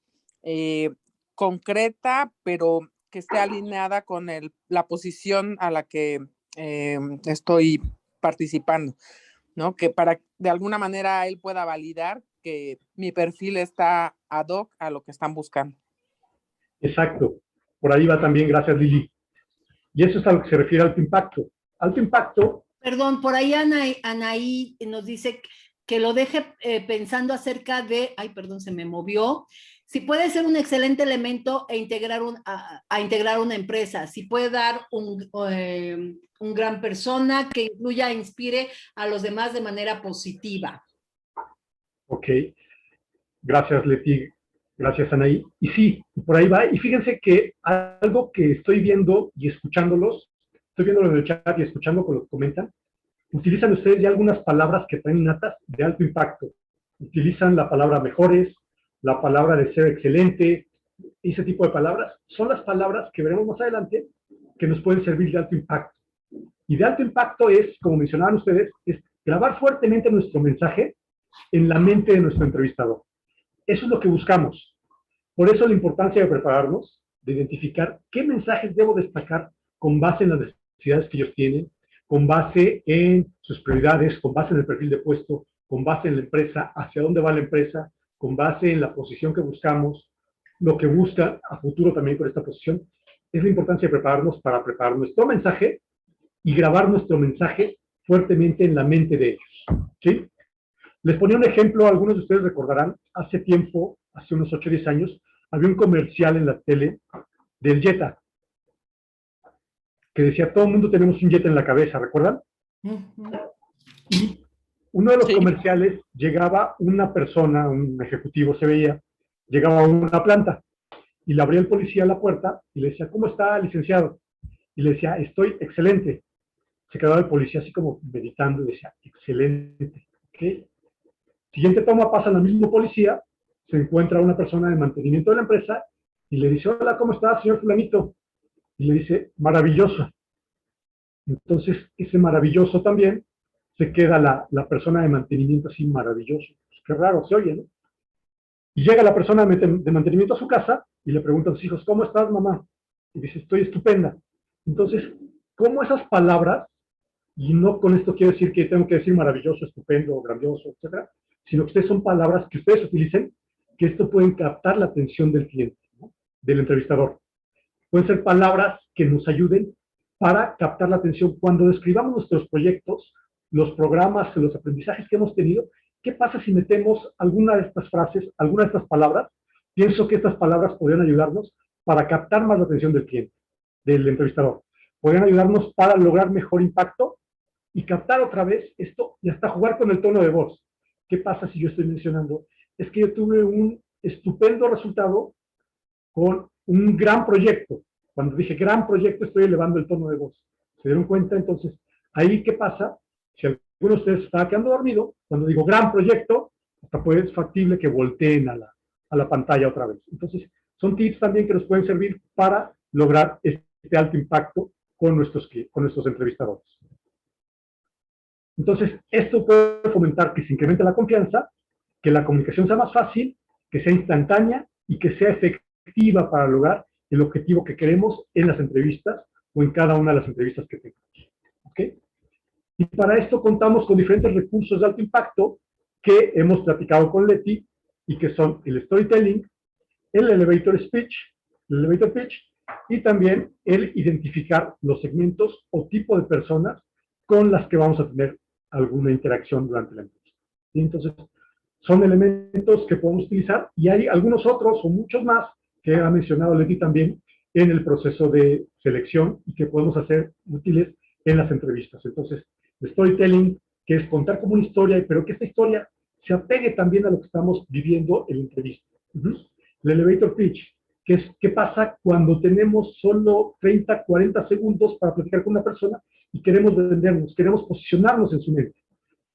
concreta, pero que esté alineada con la posición a la que estoy participando, ¿no? Que para de alguna manera él pueda validar que mi perfil está ad hoc a lo que están buscando. Exacto, por ahí va también. Gracias, Lili. Y eso es a lo que se refiere alto impacto. Alto impacto. Perdón, por ahí Anaí nos dice que lo deje pensando acerca de, ay, perdón, se me movió, si puede ser un excelente elemento a integrar una empresa, si puede dar un gran persona que incluya, inspire a los demás de manera positiva. Ok, gracias, Leti, gracias, Anaí. Y sí, por ahí va. Y fíjense que algo que estoy viendo y escuchándolos, estoy viéndolo en el chat y escuchando con lo que comentan, utilizan ustedes ya algunas palabras que traen natas de alto impacto. Utilizan la palabra mejores, la palabra de ser excelente, ese tipo de palabras. Son las palabras que veremos más adelante que nos pueden servir de alto impacto. Y de alto impacto es, como mencionaban ustedes, es grabar fuertemente nuestro mensaje en la mente de nuestro entrevistador. Eso es lo que buscamos. Por eso la importancia de prepararnos, de identificar qué mensajes debo destacar con base en las necesidades que ellos tienen, con base en sus prioridades, con base en el perfil de puesto, con base en la empresa, hacia dónde va la empresa, con base en la posición que buscamos, lo que busca a futuro también con esta posición. Es la importancia de prepararnos para preparar nuestro mensaje y grabar nuestro mensaje fuertemente en la mente de ellos. ¿Sí? Les ponía un ejemplo, algunos de ustedes recordarán, hace tiempo, hace unos 8 o 10 años, había un comercial en la tele del Jetta, que decía, todo el mundo tenemos un Jetta en la cabeza, ¿recuerdan? Y uno de los comerciales, llegaba una persona, un ejecutivo se veía, llegaba a una planta, y le abría el policía la puerta, y le decía, ¿cómo está, licenciado? Y le decía, estoy excelente. Se quedaba el policía así como meditando, y decía, excelente, ¿ok? Siguiente toma, pasa al mismo policía, se encuentra una persona de mantenimiento de la empresa y le dice, hola, ¿cómo está, señor fulanito? Y le dice, maravilloso. Entonces, ese maravilloso también, se queda la persona de mantenimiento así, maravilloso. Pues, qué raro se oye, ¿no? Y llega la persona de mantenimiento a su casa y le pregunta a sus hijos, ¿cómo estás, mamá? Y dice, estoy estupenda. Entonces, ¿cómo esas palabras, y no con esto quiero decir que tengo que decir maravilloso, estupendo, grandioso, etcétera, sino que ustedes son palabras que ustedes utilicen, que esto pueden captar la atención del cliente, ¿no? Del entrevistador. Pueden ser palabras que nos ayuden para captar la atención. Cuando describamos nuestros proyectos, los programas, los aprendizajes que hemos tenido, ¿qué pasa si metemos alguna de estas frases, alguna de estas palabras? Pienso que estas palabras podrían ayudarnos para captar más la atención del cliente, del entrevistador. Podrían ayudarnos para lograr mejor impacto y captar otra vez esto y hasta jugar con el tono de voz. ¿Qué pasa si yo estoy mencionando? Es que yo tuve un estupendo resultado con un gran proyecto. Cuando dije gran proyecto, estoy elevando el tono de voz. ¿Se dieron cuenta? Entonces, ahí, ¿qué pasa? Si alguno de ustedes está quedando dormido, cuando digo gran proyecto, hasta puede ser factible que volteen a la pantalla otra vez. Entonces, son tips también que nos pueden servir para lograr este alto impacto con nuestros entrevistadores. Entonces, esto puede fomentar que se incremente la confianza, que la comunicación sea más fácil, que sea instantánea y que sea efectiva para lograr el objetivo que queremos en las entrevistas o en cada una de las entrevistas que tengamos. ¿Ok? Y para esto contamos con diferentes recursos de alto impacto que hemos platicado con Leti y que son el storytelling, el elevator speech, el elevator pitch y también el identificar los segmentos o tipo de personas con las que vamos a tener alguna interacción durante la entrevista. Y entonces, son elementos que podemos utilizar y hay algunos otros o muchos más que ha mencionado Leti también en el proceso de selección y que podemos hacer útiles en las entrevistas. Entonces, el storytelling, que es contar como una historia, pero que esta historia se apegue también a lo que estamos viviendo en la entrevista. El elevator pitch, que es qué pasa cuando tenemos solo 30, 40 segundos para platicar con una persona y queremos vendernos, queremos posicionarnos en su mente.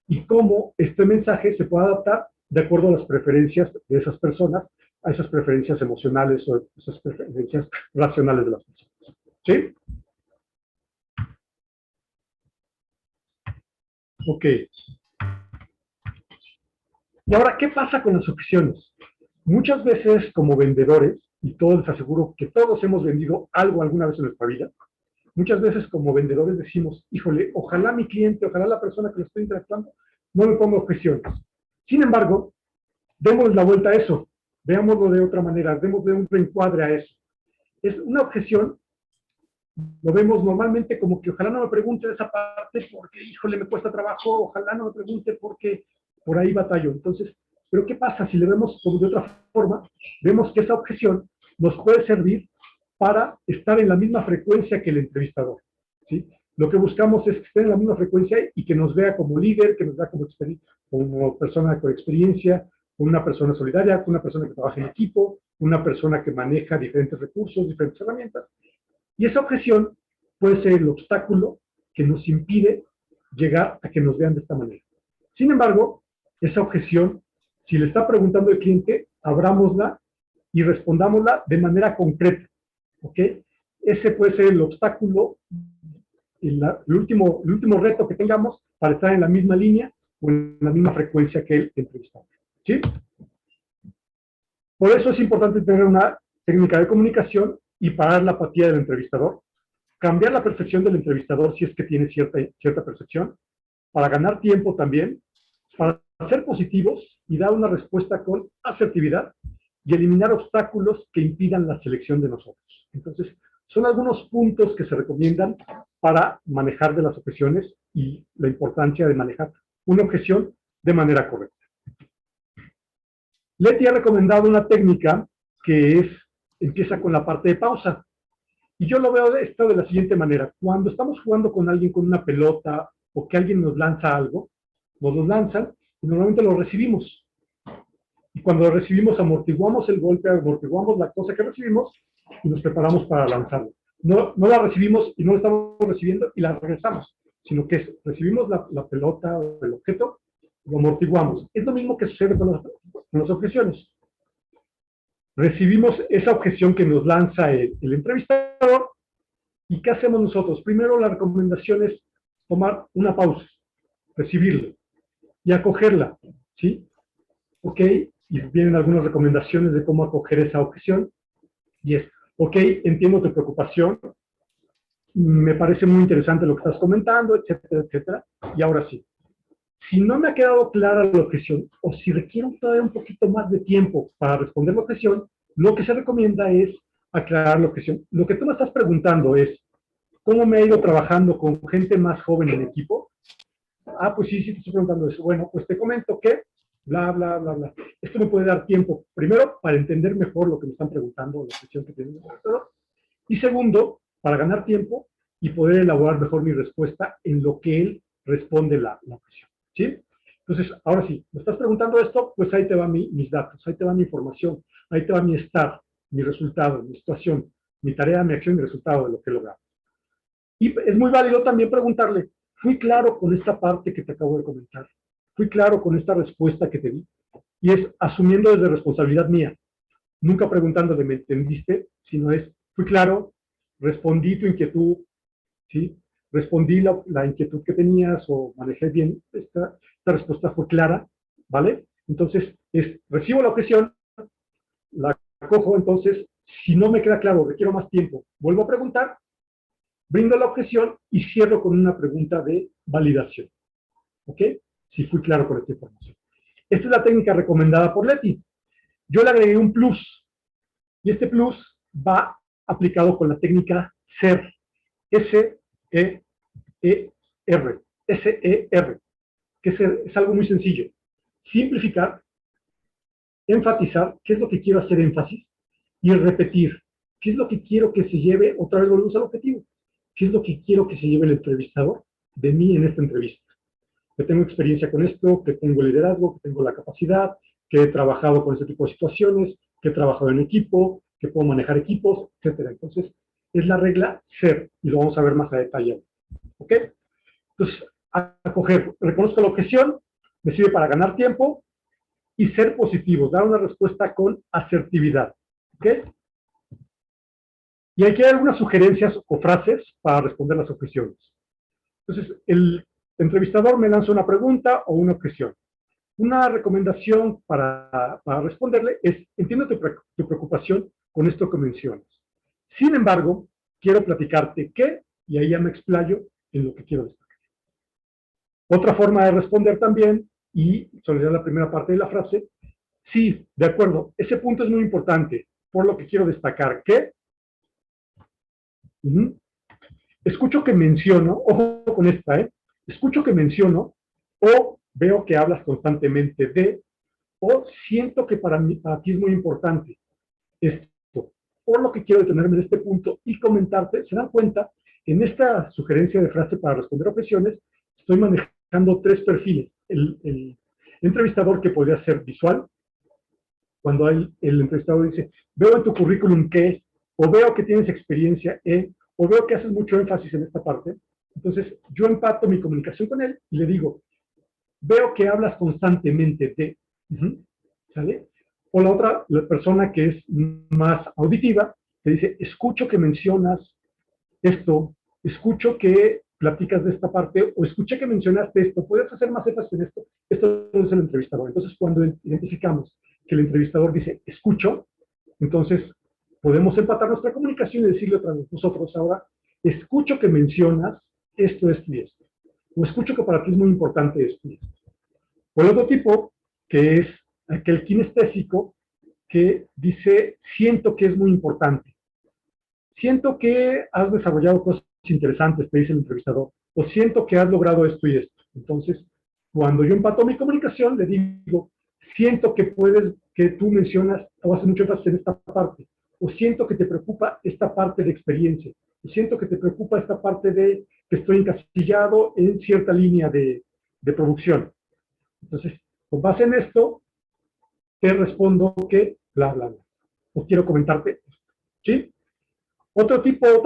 Y cómo este mensaje se puede adaptar de acuerdo a las preferencias de esas personas, a esas preferencias emocionales o esas preferencias racionales de las personas. ¿Sí? Ok. Y ahora, ¿qué pasa con las objeciones? Muchas veces como vendedores, y todos les aseguro que todos hemos vendido algo alguna vez en nuestra vida, muchas veces como vendedores decimos, híjole, ojalá mi cliente, ojalá la persona que lo estoy interactuando no me ponga objeciones. Sin embargo, demos la vuelta a eso, veámoslo de otra manera, démosle un reencuadre a eso. Es una objeción, lo vemos normalmente como que ojalá no me pregunte de esa parte porque, híjole, me cuesta trabajo, ojalá no me pregunte porque por ahí batallo. Entonces, pero ¿qué pasa si le vemos de otra forma? Vemos que esa objeción nos puede servir para estar en la misma frecuencia que el entrevistador, ¿sí? Lo que buscamos es que esté en la misma frecuencia y que nos vea como líder, que nos vea como persona con experiencia, una persona solidaria, una persona que trabaja en equipo, una persona que maneja diferentes recursos, diferentes herramientas. Y esa objeción puede ser el obstáculo que nos impide llegar a que nos vean de esta manera. Sin embargo, esa objeción, si le está preguntando el cliente, abrámosla y respondámosla de manera concreta. ¿Ok? Ese puede ser el obstáculo, el último reto que tengamos para estar en la misma línea o en la misma frecuencia que el entrevistador. ¿Sí? Por eso es importante tener una técnica de comunicación y parar la apatía del entrevistador, cambiar la percepción del entrevistador si es que tiene cierta percepción, para ganar tiempo también, para ser positivos y dar una respuesta con asertividad y eliminar obstáculos que impidan la selección de nosotros. Entonces, son algunos puntos que se recomiendan para manejar de las objeciones y la importancia de manejar una objeción de manera correcta. Leti ha recomendado una técnica que empieza con la parte de pausa. Y yo lo veo de la siguiente manera. Cuando estamos jugando con alguien con una pelota o que alguien nos lanza algo, nos lo lanzan y normalmente lo recibimos. Y cuando lo recibimos, amortiguamos el golpe, amortiguamos la cosa que recibimos y nos preparamos para lanzarlo. No la recibimos y no la estamos recibiendo y la regresamos, sino que recibimos la pelota o el objeto, lo amortiguamos. Es lo mismo que sucede con las objeciones. Recibimos esa objeción que nos lanza el entrevistador y ¿qué hacemos nosotros? Primero, la recomendación es tomar una pausa, recibirla y acogerla, ¿sí? ok, y vienen algunas recomendaciones de cómo acoger esa objeción, y es, ok, entiendo tu preocupación, me parece muy interesante lo que estás comentando, etcétera, etcétera, y ahora sí. Si no me ha quedado clara la objeción, o si requiero todavía un poquito más de tiempo para responder la objeción, lo que se recomienda es aclarar la objeción. Lo que tú me estás preguntando es, ¿cómo me ha ido trabajando con gente más joven en equipo? Ah, pues sí, te estoy preguntando eso. Bueno, pues te comento que, bla, bla, bla, bla. Esto me puede dar tiempo, primero, para entender mejor lo que me están preguntando, la objeción que tienen. Y segundo, para ganar tiempo y poder elaborar mejor mi respuesta en lo que él responde la objeción. ¿Sí? Entonces, ahora sí, me estás preguntando esto, pues ahí te van mis datos, ahí te va mi información, ahí te va mi estado, mi resultado, mi situación, mi tarea, mi acción, mi resultado de lo que he logrado. Y es muy válido también preguntarle, ¿fui claro con esta parte que te acabo de comentar? ¿Fui claro con esta respuesta que te di? Y es asumiendo desde responsabilidad mía, nunca preguntando de ¿me entendiste? Sino es, fui claro, respondí tu inquietud, ¿sí? Respondí la inquietud que tenías o manejé bien, esta respuesta fue clara, ¿vale? Entonces, recibo la objeción, la cojo, entonces, si no me queda claro, requiero más tiempo, vuelvo a preguntar, brindo la objeción y cierro con una pregunta de validación, ¿ok? Si fui claro con esta información. Esta es la técnica recomendada por Leti. Yo le agregué un plus, y este plus va aplicado con la técnica SER, S-E-R, S-E-R, que es algo muy sencillo. Simplificar, enfatizar, qué es lo que quiero hacer énfasis, y repetir, qué es lo que quiero que se lleve, otra vez volvemos al objetivo, qué es lo que quiero que se lleve el entrevistador de mí en esta entrevista. Que tengo experiencia con esto, que tengo liderazgo, que tengo la capacidad, que he trabajado con este tipo de situaciones, que he trabajado en equipo, que puedo manejar equipos, etcétera. Entonces, es la regla SER, y lo vamos a ver más a detalle. ¿Ok? Entonces, acoger, reconozco la objeción, me sirve para ganar tiempo y ser positivo, dar una respuesta con asertividad. ¿Ok? Y aquí hay algunas sugerencias o frases para responder las objeciones. Entonces, el entrevistador me lanza una pregunta o una objeción. Una recomendación para responderle es, entiendo tu preocupación con esto que mencionas. Sin embargo, quiero platicarte que, y ahí ya me explayo en lo que quiero destacar. Otra forma de responder también, y sobre la primera parte de la frase, sí, de acuerdo, ese punto es muy importante, por lo que quiero destacar que, escucho que menciono, ojo con esta, escucho que menciono, o veo que hablas constantemente de, o siento que para ti es muy importante esto, por lo que quiero detenerme en este punto y comentarte. Se dan cuenta, en esta sugerencia de frase para responder objeciones, estoy manejando tres perfiles. El entrevistador, que podría ser visual, cuando el entrevistador dice, veo en tu currículum que, o veo que tienes experiencia en, o veo que haces mucho énfasis en esta parte. Entonces, yo empato mi comunicación con él y le digo, veo que hablas constantemente de, ¿sale? O la otra, la persona que es más auditiva, que dice, escucho que mencionas esto, escucho que platicas de esta parte, o escuché que mencionaste esto, ¿puedes hacer más énfasis en esto? Esto es el entrevistador. Entonces, cuando identificamos que el entrevistador dice, escucho, entonces podemos empatar nuestra comunicación y decirle otra vez nosotros ahora, escucho que mencionas esto, esto y esto. O escucho que para ti es muy importante esto y esto. O el otro tipo, que es aquel kinestésico, que dice, siento que es muy importante. Siento que has desarrollado cosas interesantes, te dice el entrevistador, o siento que has logrado esto y esto. Entonces, cuando yo empato mi comunicación, le digo, siento que tú mencionas o haces mucho énfasis en esta parte, o siento que te preocupa esta parte de experiencia, o siento que te preocupa esta parte de que estoy encasillado en cierta línea de producción. Entonces, con base en esto, te respondo que bla, bla, bla. O quiero comentarte esto, ¿sí? Otra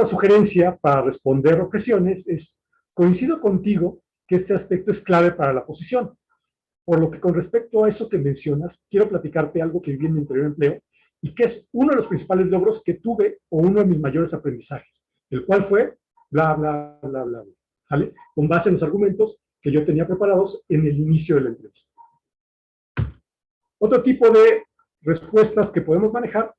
sugerencia para responder objeciones es, coincido contigo que este aspecto es clave para la posición. Por lo que con respecto a eso que mencionas, quiero platicarte algo que viví en mi anterior empleo y que es uno de los principales logros que tuve o uno de mis mayores aprendizajes, el cual fue bla, bla, bla, bla, bla, ¿vale? Con base en los argumentos que yo tenía preparados en el inicio de la entrevista. Otro tipo de respuestas que podemos manejar,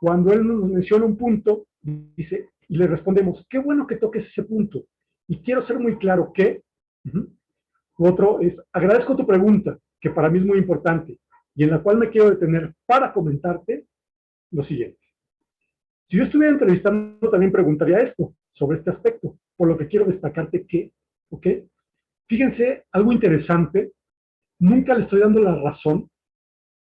cuando él nos menciona un punto, dice, y le respondemos, qué bueno que toques ese punto, y quiero ser muy claro que, otro es, agradezco tu pregunta, que para mí es muy importante, y en la cual me quiero detener para comentarte lo siguiente. Si yo estuviera entrevistando, también preguntaría esto, sobre este aspecto, por lo que quiero destacarte que, ¿ok? Fíjense, algo interesante, nunca le estoy dando la razón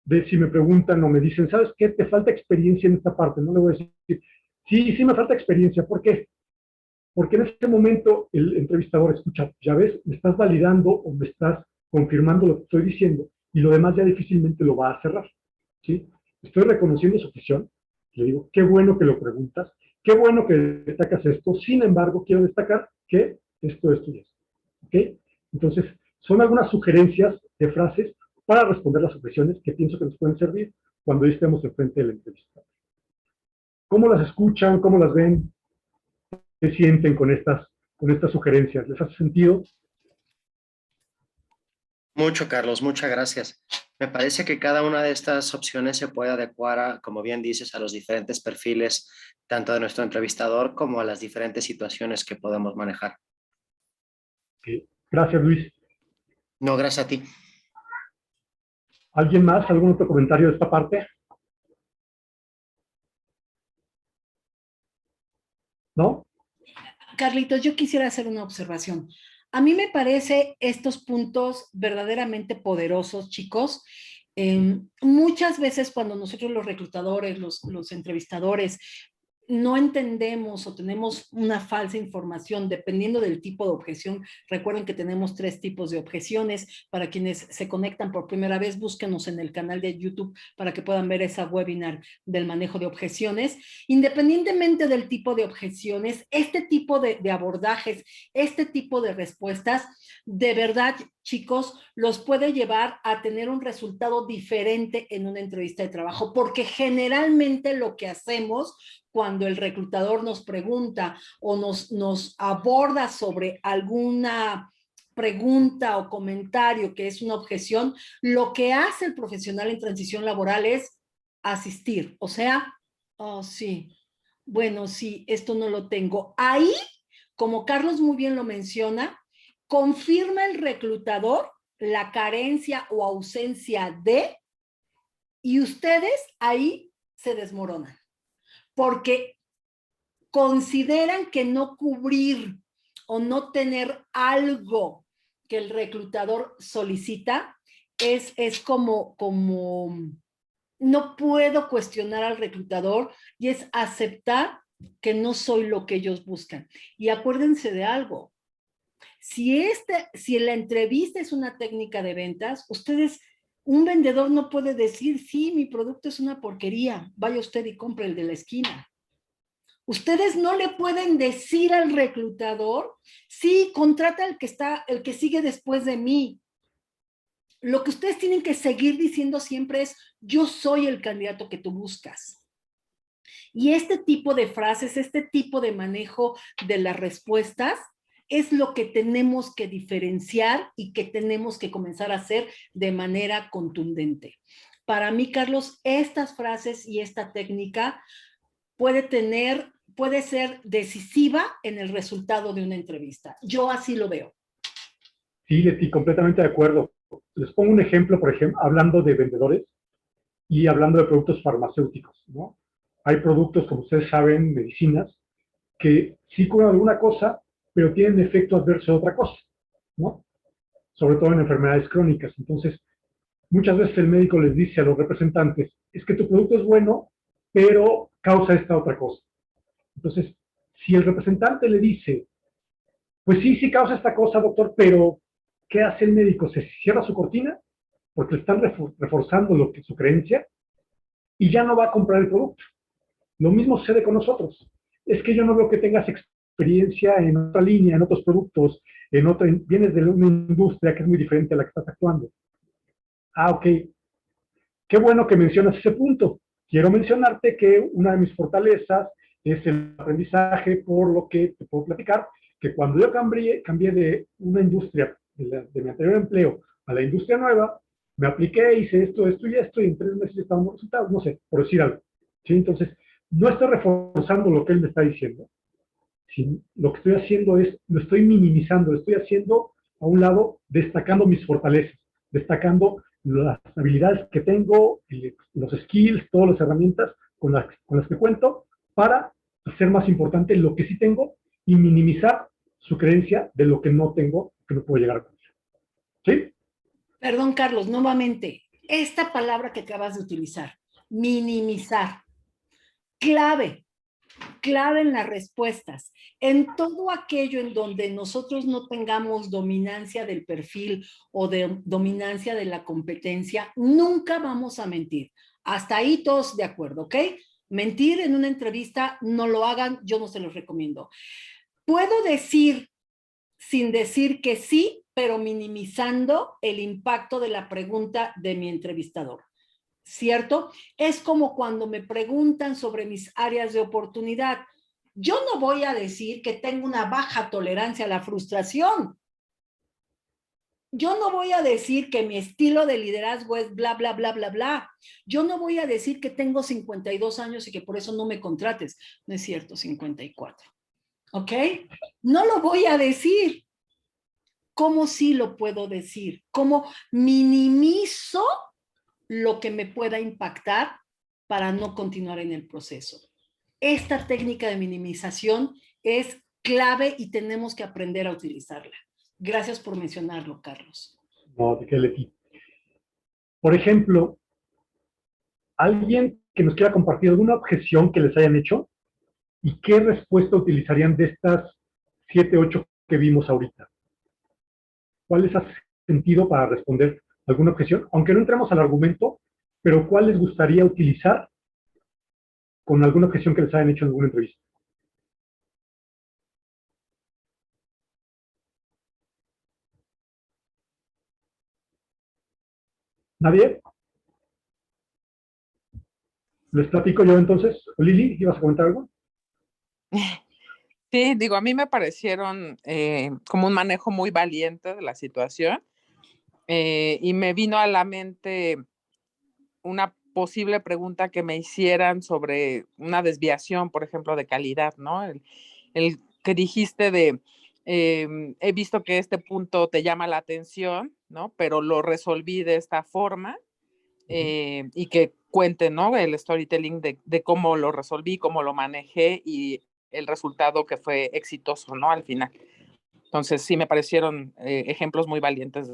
de si me preguntan o me dicen, ¿sabes qué? Te falta experiencia en esta parte. No le voy a decir, sí me falta experiencia. ¿Por qué? Porque en este momento el entrevistador escucha, ya ves, me estás validando o me estás confirmando lo que estoy diciendo y lo demás ya difícilmente lo va a cerrar. ¿Sí? Estoy reconociendo su afición. Le digo, qué bueno que lo preguntas, qué bueno que destacas esto. Sin embargo, quiero destacar que esto y esto. ¿Ok? Entonces, son algunas sugerencias de frases para responder las objeciones que pienso que nos pueden servir cuando estemos enfrente de la entrevista. ¿Cómo las escuchan? ¿Cómo las ven? ¿Qué sienten con estas sugerencias? ¿Les hace sentido? Mucho, Carlos, muchas gracias. Me parece que cada una de estas opciones se puede adecuar, como bien dices, a los diferentes perfiles, tanto de nuestro entrevistador como a las diferentes situaciones que podemos manejar. Okay. Gracias, Luis. No, gracias a ti. ¿Alguien más? ¿Algún otro comentario de esta parte? ¿No? Carlitos, yo quisiera hacer una observación. A mí me parece estos puntos verdaderamente poderosos, chicos. Muchas veces cuando nosotros los reclutadores, los entrevistadores, no entendemos o tenemos una falsa información dependiendo del tipo de objeción. Recuerden que tenemos 3 tipos de objeciones. Para quienes se conectan por primera vez, búsquenos en el canal de YouTube para que puedan ver esa webinar del manejo de objeciones. Independientemente del tipo de objeciones, este tipo de abordajes, este tipo de respuestas, de verdad, chicos, los puede llevar a tener un resultado diferente en una entrevista de trabajo, porque generalmente lo que hacemos cuando el reclutador nos pregunta o nos aborda sobre alguna pregunta o comentario que es una objeción, lo que hace el profesional en transición laboral es asistir. O sea, oh, sí, bueno, sí, esto no lo tengo. Ahí, como Carlos muy bien lo menciona, confirma el reclutador la carencia o ausencia de, y ustedes ahí se desmoronan, porque consideran que no cubrir o no tener algo que el reclutador solicita es como no puedo cuestionar al reclutador y es aceptar que no soy lo que ellos buscan. Y acuérdense de algo, si la entrevista es una técnica de ventas, un vendedor no puede decir, sí, mi producto es una porquería, vaya usted y compre el de la esquina. Ustedes no le pueden decir al reclutador, sí, contrata el que sigue después de mí. Lo que ustedes tienen que seguir diciendo siempre es, yo soy el candidato que tú buscas. Y este tipo de frases, este tipo de manejo de las respuestas, es lo que tenemos que diferenciar y que tenemos que comenzar a hacer de manera contundente. Para mí, Carlos, estas frases y esta técnica puede ser decisiva en el resultado de una entrevista. Yo así lo veo. Sí, Leti, completamente de acuerdo. Les pongo un ejemplo, por ejemplo, hablando de vendedores y hablando de productos farmacéuticos, ¿no? Hay productos, como ustedes saben, medicinas, que sí curan alguna cosa, pero tienen efecto adverso de otra cosa, ¿no? Sobre todo en enfermedades crónicas. Entonces, muchas veces el médico les dice a los representantes, es que tu producto es bueno, pero causa esta otra cosa. Entonces, si el representante le dice, pues sí causa esta cosa, doctor, pero ¿qué hace el médico? ¿Se cierra su cortina? Porque le están reforzando su creencia y ya no va a comprar el producto. Lo mismo sucede con nosotros. Es que yo no veo que tengas experiencia en otra línea, en otros productos, vienes de una industria que es muy diferente a la que estás actuando. Ah, ok. Qué bueno que mencionas ese punto. Quiero mencionarte que una de mis fortalezas es el aprendizaje, por lo que te puedo platicar, que cuando yo cambié de una industria, de mi anterior empleo, a la industria nueva, me apliqué, hice esto, esto y esto, y en 3 meses estaban los resultados, no sé, por decir algo. ¿Sí? Entonces, no estoy reforzando lo que él me está diciendo, sino lo que estoy haciendo es, lo estoy minimizando, lo estoy haciendo a un lado, destacando mis fortalezas, destacando las habilidades que tengo, los skills, todas las herramientas con las que cuento, para hacer más importante lo que sí tengo y minimizar su creencia de lo que no tengo, que no puedo llegar a cumplir. ¿Sí? Perdón, Carlos, nuevamente, esta palabra que acabas de utilizar, minimizar, clave en las respuestas, en todo aquello en donde nosotros no tengamos dominancia del perfil o de dominancia de la competencia, nunca vamos a mentir. Hasta ahí todos de acuerdo, ¿ok? Mentir en una entrevista, no lo hagan, yo no se los recomiendo. Puedo decir, sin decir que sí, pero minimizando el impacto de la pregunta de mi entrevistador. ¿Cierto? Es como cuando me preguntan sobre mis áreas de oportunidad. Yo no voy a decir que tengo una baja tolerancia a la frustración. Yo no voy a decir que mi estilo de liderazgo es bla, bla, bla, bla, bla. Yo no voy a decir que tengo 52 años y que por eso no me contrates. No es cierto, 54. ¿Ok? No lo voy a decir. ¿Cómo sí lo puedo decir? ¿Cómo minimizo lo que me pueda impactar para no continuar en el proceso? Esta técnica de minimización es clave y tenemos que aprender a utilizarla. Gracias por mencionarlo, Carlos. No, de qué, Leti. Por ejemplo, alguien que nos quiera compartir alguna objeción que les hayan hecho y qué respuesta utilizarían de estas 7, 8 que vimos ahorita. ¿Cuál les hace sentido para responder alguna objeción? Aunque no entremos al argumento, pero ¿cuál les gustaría utilizar con alguna objeción que les hayan hecho en alguna entrevista? ¿Nadie? ¿Les platico yo entonces? Lili, ¿ibas a comentar algo? Sí, digo, a mí me parecieron como un manejo muy valiente de la situación y me vino a la mente una posible pregunta que me hicieran sobre una desviación, por ejemplo, de calidad, ¿no? El que dijiste de, he visto que este punto te llama la atención, ¿no? Pero lo resolví de esta forma y que cuente, ¿no? El storytelling de cómo lo resolví, cómo lo manejé y el resultado que fue exitoso, ¿no? Al final. Entonces sí me parecieron ejemplos muy valientes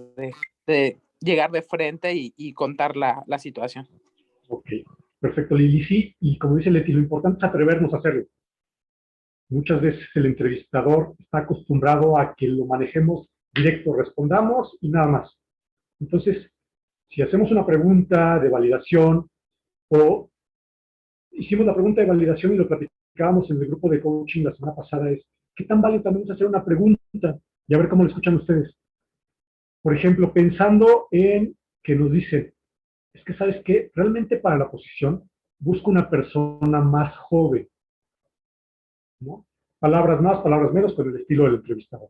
de llegar de frente y contar la situación. Ok, perfecto, Lili. Sí, y como dice Leti, lo importante es atrevernos a hacerlo. Muchas veces el entrevistador está acostumbrado a que lo manejemos directo, respondamos y nada más. Entonces, si hacemos una pregunta de validación o hicimos la pregunta de validación y lo platicábamos en el grupo de coaching la semana pasada, es ¿qué tan válido también es hacer una pregunta y a ver cómo lo escuchan ustedes? Por ejemplo, pensando en que nos dicen, es que sabes que realmente para la posición busco una persona más joven, ¿no? Palabras más, palabras menos, con el estilo del entrevistador.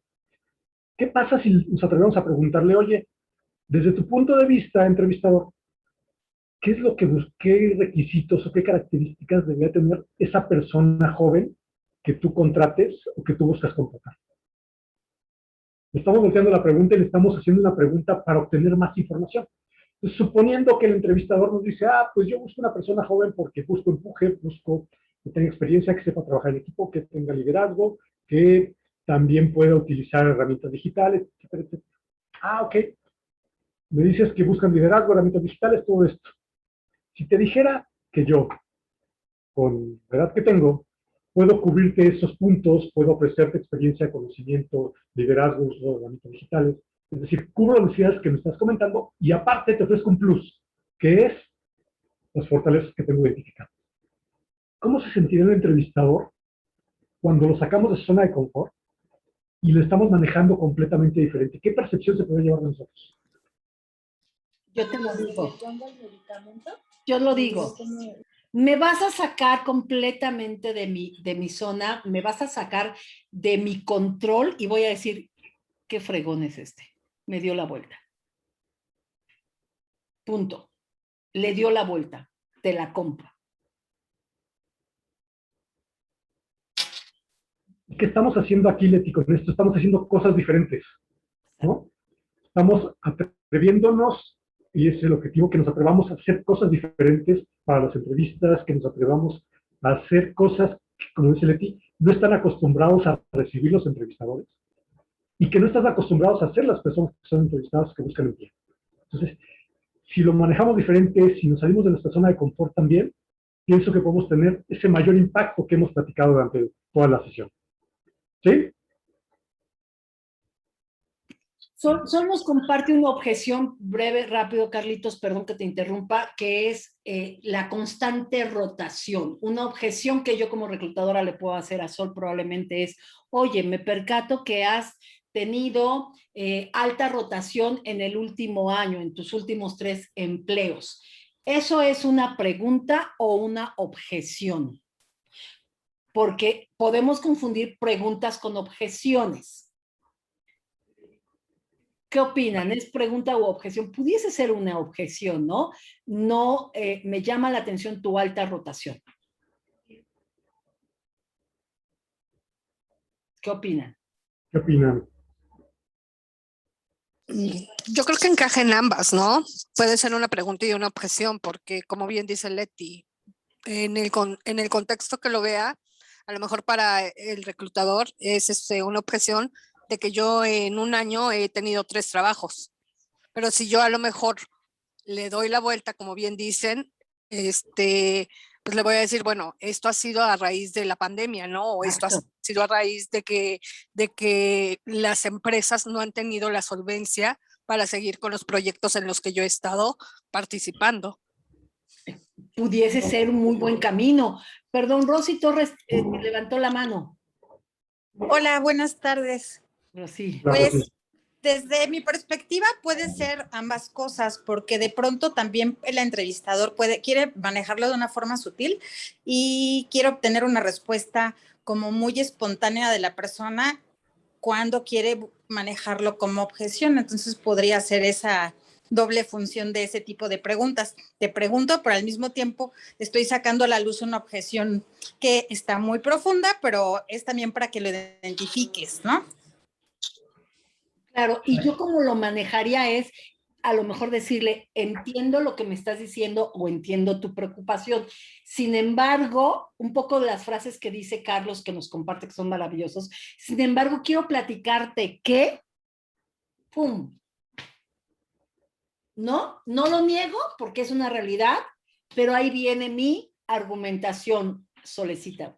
¿Qué pasa si nos atrevemos a preguntarle, oye, desde tu punto de vista, entrevistador, ¿qué es lo que qué requisitos o qué características debería tener esa persona joven que tú contrates o que tú buscas contratar? Le estamos volteando la pregunta y le estamos haciendo una pregunta para obtener más información. Entonces, suponiendo que el entrevistador nos dice, pues yo busco una persona joven porque busco empuje, busco que tenga experiencia, que sepa trabajar en equipo, que tenga liderazgo, que también pueda utilizar herramientas digitales, etcétera, etcétera. Ok. Me dices que buscan liderazgo, herramientas digitales, todo esto. Si te dijera que yo, con la edad que tengo, puedo cubrirte esos puntos, puedo ofrecerte experiencia, conocimiento, liderazgo, uso de herramientas digitales, es decir, cubro las necesidades que me estás comentando y aparte te ofrezco un plus, que es las fortalezas que tengo identificadas. ¿Cómo se sentirá el entrevistador cuando lo sacamos de su zona de confort y lo estamos manejando completamente diferente? ¿Qué percepción se puede llevar de nosotros? Yo te lo digo. Yo lo digo. Me vas a sacar completamente de mi zona, me vas a sacar de mi control y voy a decir, qué fregón es este. Me dio la vuelta. Punto. Le dio la vuelta, te la compro. ¿Qué estamos haciendo aquí, Leti, con esto? Estamos haciendo cosas diferentes, ¿no? Estamos atreviéndonos, y ese es el objetivo, que nos atrevamos a hacer cosas diferentes para las entrevistas, que nos atrevamos a hacer cosas que, como dice Leti, no están acostumbrados a recibir los entrevistadores y que no están acostumbrados a hacer las personas que son entrevistadas que buscan empleo. Entonces, si lo manejamos diferente, si nos salimos de nuestra zona de confort también, pienso que podemos tener ese mayor impacto que hemos platicado durante toda la sesión. ¿Sí? Sol nos comparte una objeción breve, rápido, Carlitos, perdón que te interrumpa, que es la constante rotación. Una objeción que yo como reclutadora le puedo hacer a Sol probablemente es, oye, me percato que has tenido alta rotación en el último año, en tus últimos 3 empleos. ¿Eso es una pregunta o una objeción? Porque podemos confundir preguntas con objeciones. ¿Qué opinan? ¿Es pregunta u objeción? Pudiese ser una objeción, ¿no? No, me llama la atención tu alta rotación. ¿Qué opinan? ¿Qué opinan? Yo creo que encaja en ambas, ¿no? Puede ser una pregunta y una objeción, porque como bien dice Leti, en el contexto que lo vea, a lo mejor para el reclutador es una objeción de que yo en un año he tenido 3 trabajos, pero si yo a lo mejor le doy la vuelta, como bien dicen, pues le voy a decir, bueno, esto ha sido a raíz de la pandemia, ¿no? O esto ha sido a raíz de que las empresas no han tenido la solvencia para seguir con los proyectos en los que yo he estado participando. Pudiese ser un muy buen camino. Perdón, Rosy Torres levantó la mano. Hola, buenas tardes. Rosy. Pues desde mi perspectiva puede ser ambas cosas, porque de pronto también el entrevistador quiere manejarlo de una forma sutil y quiere obtener una respuesta como muy espontánea de la persona cuando quiere manejarlo como objeción. Entonces podría ser esa doble función de ese tipo de preguntas. Te pregunto, pero al mismo tiempo estoy sacando a la luz una objeción que está muy profunda, pero es también para que lo identifiques, ¿no? Claro, y yo como lo manejaría es a lo mejor decirle, entiendo lo que me estás diciendo o entiendo tu preocupación. Sin embargo, un poco de las frases que dice Carlos, que nos comparte, que son maravillosos, sin embargo, quiero platicarte que, ¡pum! No lo niego porque es una realidad, pero ahí viene mi argumentación, Solecita.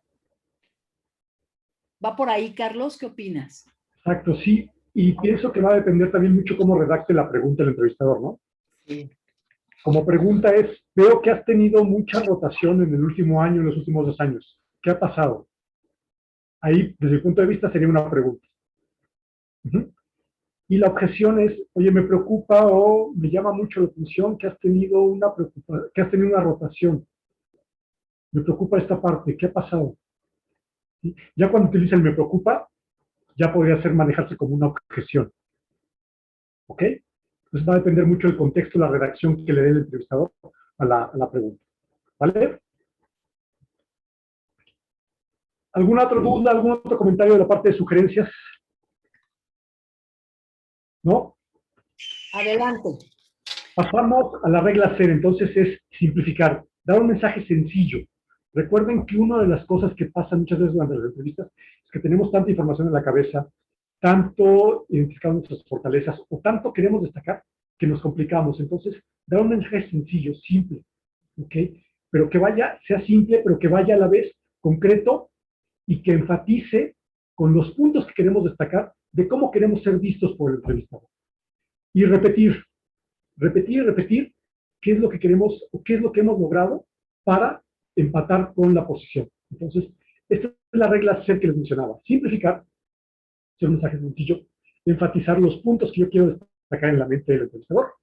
¿Va por ahí, Carlos? ¿Qué opinas? Exacto, sí. Y pienso que va a depender también mucho cómo redacte la pregunta el entrevistador, ¿no? Sí. Como pregunta es, veo que has tenido mucha rotación en el último año, en los últimos 2 años. ¿Qué ha pasado? Ahí, desde mi punto de vista, sería una pregunta. Y la objeción es, oye, me preocupa o me llama mucho la atención que has tenido una rotación. Me preocupa esta parte, ¿qué ha pasado? ¿Sí? Ya cuando utiliza el me preocupa, ya podría ser manejarse como una objeción. ¿Ok? Entonces va a depender mucho del contexto, la redacción que le dé el entrevistador a la pregunta. ¿Vale? ¿Alguna otra duda, algún otro comentario de la parte de sugerencias? ¿No? Adelante. Pasamos a la regla 0, entonces es simplificar, dar un mensaje sencillo. Recuerden que una de las cosas que pasa muchas veces durante las entrevistas es que tenemos tanta información en la cabeza, tanto identificando nuestras fortalezas o tanto queremos destacar que nos complicamos. Entonces, dar un mensaje sencillo, simple, ¿ok? Pero que sea simple, pero que vaya a la vez concreto y que enfatice con los puntos que queremos destacar de cómo queremos ser vistos por el entrevistador. Y repetir qué es lo que queremos o qué es lo que hemos logrado para empatar con la posición. Entonces, esta es la regla C que les mencionaba. Simplificar, ser un mensaje sencillo, enfatizar los puntos que yo quiero destacar en la mente del entrevistador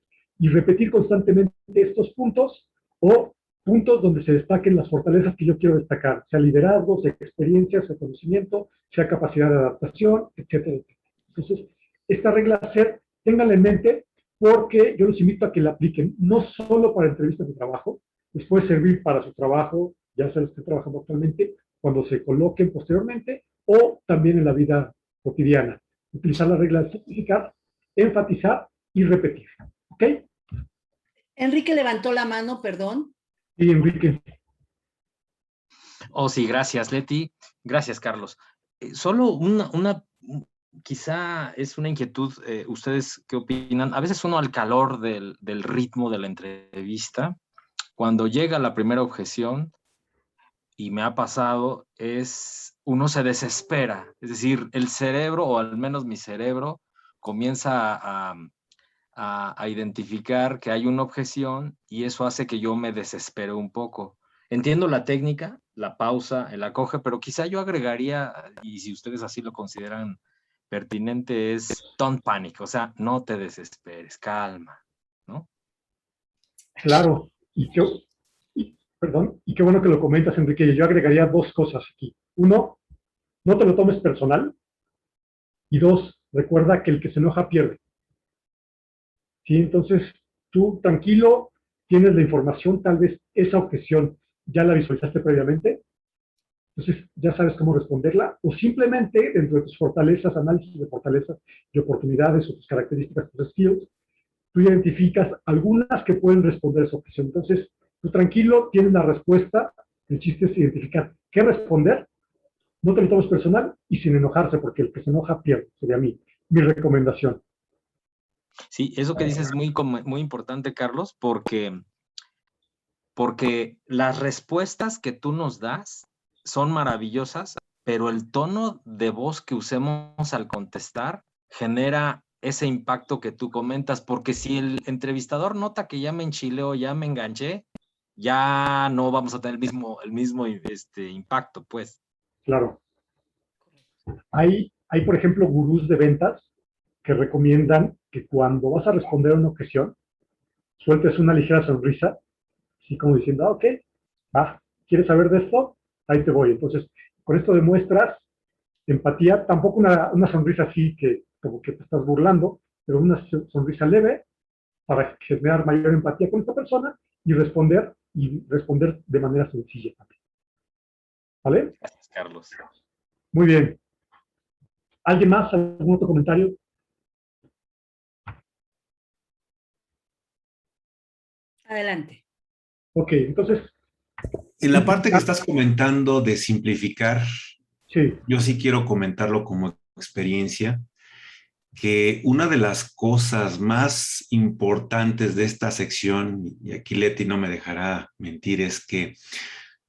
y repetir constantemente estos puntos o puntos donde se destaquen las fortalezas que yo quiero destacar, sea liderazgo, sea experiencia, sea conocimiento, sea capacidad de adaptación, etcétera. Entonces, esta regla C, ténganla en mente porque yo los invito a que la apliquen, no solo para entrevistas de trabajo, les puede servir para su trabajo, ya sea lo que esté trabajando actualmente, cuando se coloquen posteriormente, o también en la vida cotidiana. Utilizar la regla de simplificar, enfatizar y repetir. ¿Ok? Enrique levantó la mano, perdón. Sí, Enrique. Oh, sí, gracias, Leti. Gracias, Carlos. Solo quizá es una inquietud. ¿Ustedes qué opinan? A veces uno al calor del ritmo de la entrevista, cuando llega la primera objeción, y me ha pasado, uno se desespera. Es decir, el cerebro, o al menos mi cerebro, comienza a identificar que hay una objeción y eso hace que yo me desespere un poco. Entiendo la técnica, la pausa, el acoge, pero quizá yo agregaría, y si ustedes así lo consideran pertinente, es don't panic, o sea, no te desesperes, calma, ¿no? Claro, perdón, y qué bueno que lo comentas, Enrique. Yo agregaría dos cosas aquí. Uno, no te lo tomes personal. Y dos, recuerda que el que se enoja pierde. ¿Sí? Entonces, tú tranquilo, tienes la información, tal vez esa objeción ya la visualizaste previamente, entonces ya sabes cómo responderla, o simplemente dentro de tus fortalezas, análisis de fortalezas y oportunidades o tus características, tus skills, tú identificas algunas que pueden responder esa objeción. Entonces, tú tranquilo, tienes la respuesta, el chiste es identificar qué responder, no te lo tomes personal y sin enojarse, porque el que se enoja pierde, sería mi recomendación. Sí, eso que dices es muy importante, Carlos, porque las respuestas que tú nos das son maravillosas, pero el tono de voz que usemos al contestar genera ese impacto que tú comentas, porque si el entrevistador nota que ya me enchilé o ya me enganché, ya no vamos a tener el mismo impacto, pues. Claro. Hay, por ejemplo, gurús de ventas que recomiendan que cuando vas a responder a una objeción, sueltes una ligera sonrisa, así como diciendo, ok, va, ¿quieres saber de esto? Ahí te voy. Entonces, con esto demuestras empatía, tampoco una sonrisa así que como que te estás burlando, pero una sonrisa leve para generar mayor empatía con esta persona y responder de manera sencilla también. ¿Vale? Gracias, Carlos. Muy bien. ¿Alguien más? ¿Algún otro comentario? Adelante. Ok, entonces... En la parte que estás comentando de simplificar, sí. Yo sí quiero comentarlo como experiencia, que una de las cosas más importantes de esta sección, y aquí Leti no me dejará mentir, es que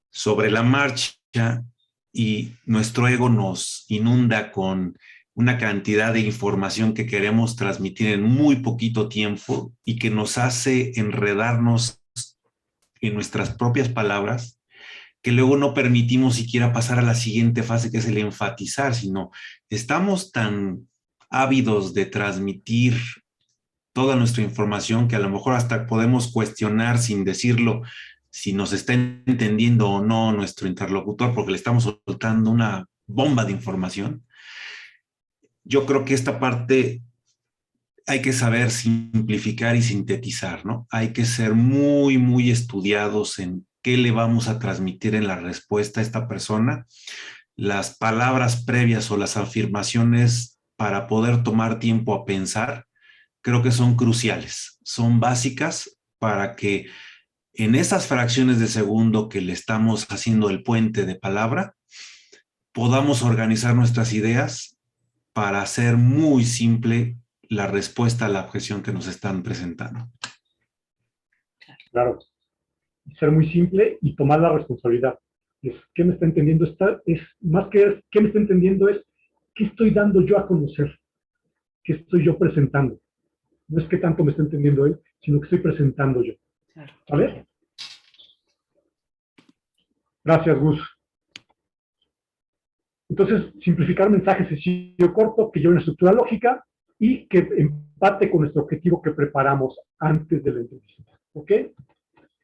sobre la marcha y nuestro ego nos inunda con una cantidad de información que queremos transmitir en muy poquito tiempo y que nos hace enredarnos en nuestras propias palabras, que luego no permitimos siquiera pasar a la siguiente fase, que es el enfatizar, sino estamos tan ávidos de transmitir toda nuestra información que a lo mejor hasta podemos cuestionar sin decirlo si nos está entendiendo o no nuestro interlocutor, porque le estamos soltando una bomba de información. Yo creo que esta parte hay que saber simplificar y sintetizar, ¿no? Hay que ser muy, muy estudiados en qué le vamos a transmitir en la respuesta a esta persona. Las palabras previas o las afirmaciones para poder tomar tiempo a pensar, creo que son cruciales, son básicas para que en esas fracciones de segundo que le estamos haciendo el puente de palabra, podamos organizar nuestras ideas para hacer muy simple la respuesta a la objeción que nos están presentando. Claro. Ser muy simple y tomar la responsabilidad. ¿Qué me está entendiendo? Más que qué me está entendiendo es qué estoy dando yo a conocer, qué estoy yo presentando. No es que tanto me está entendiendo él, sino que estoy presentando yo. ¿Vale? Gracias, Gus. Entonces, simplificar mensajes sencillo, corto, que lleve una estructura lógica y que empate con nuestro objetivo que preparamos antes de la entrevista. ¿Ok?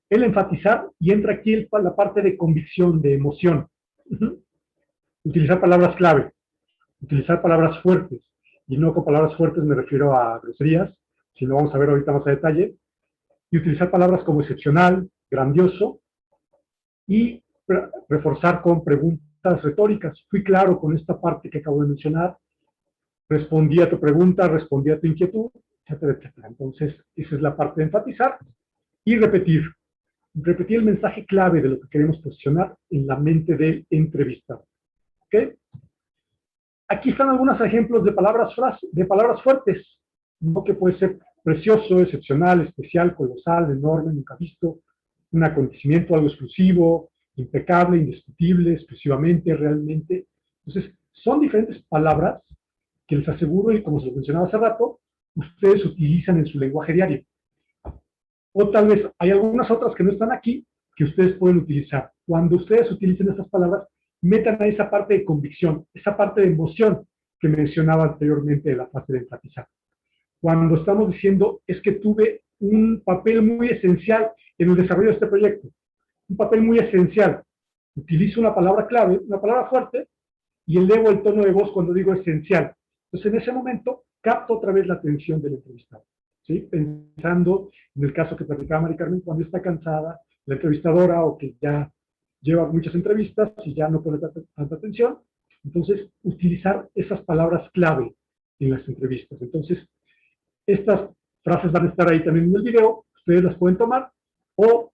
El enfatizar, y entra aquí la parte de convicción, de emoción. Utilizar palabras clave, utilizar palabras fuertes, y no con palabras fuertes me refiero a groserías, si lo vamos a ver ahorita más a detalle, y utilizar palabras como excepcional, grandioso, y reforzar con preguntas retóricas. Fui claro con esta parte que acabo de mencionar, respondí a tu pregunta, respondí a tu inquietud, etcétera, etcétera. Entonces, esa es la parte de enfatizar y repetir. Repetir el mensaje clave de lo que queremos posicionar en la mente del entrevistador. ¿Ok? Aquí están algunos ejemplos de palabras fuertes, ¿no? Que puede ser precioso, excepcional, especial, colosal, enorme, nunca visto, un acontecimiento, algo exclusivo, impecable, indiscutible, exclusivamente, realmente. Entonces, son diferentes palabras que les aseguro, y como se lo mencionaba hace rato, ustedes utilizan en su lenguaje diario. O tal vez hay algunas otras que no están aquí, que ustedes pueden utilizar. Cuando ustedes utilicen esas palabras, metan a esa parte de convicción, esa parte de emoción que mencionaba anteriormente de la fase de enfatizar. Cuando estamos diciendo, es que tuve un papel muy esencial en el desarrollo de este proyecto, un papel muy esencial, utilizo una palabra clave, una palabra fuerte, y elevo el tono de voz cuando digo esencial. Entonces, en ese momento, capto otra vez la atención del entrevistado, ¿sí? Pensando en el caso que platicaba Mari Carmen, cuando está cansada la entrevistadora o que ya lleva muchas entrevistas y ya no pone tanta atención. Entonces, utilizar esas palabras clave en las entrevistas. Entonces, estas frases van a estar ahí también en el video, ustedes las pueden tomar o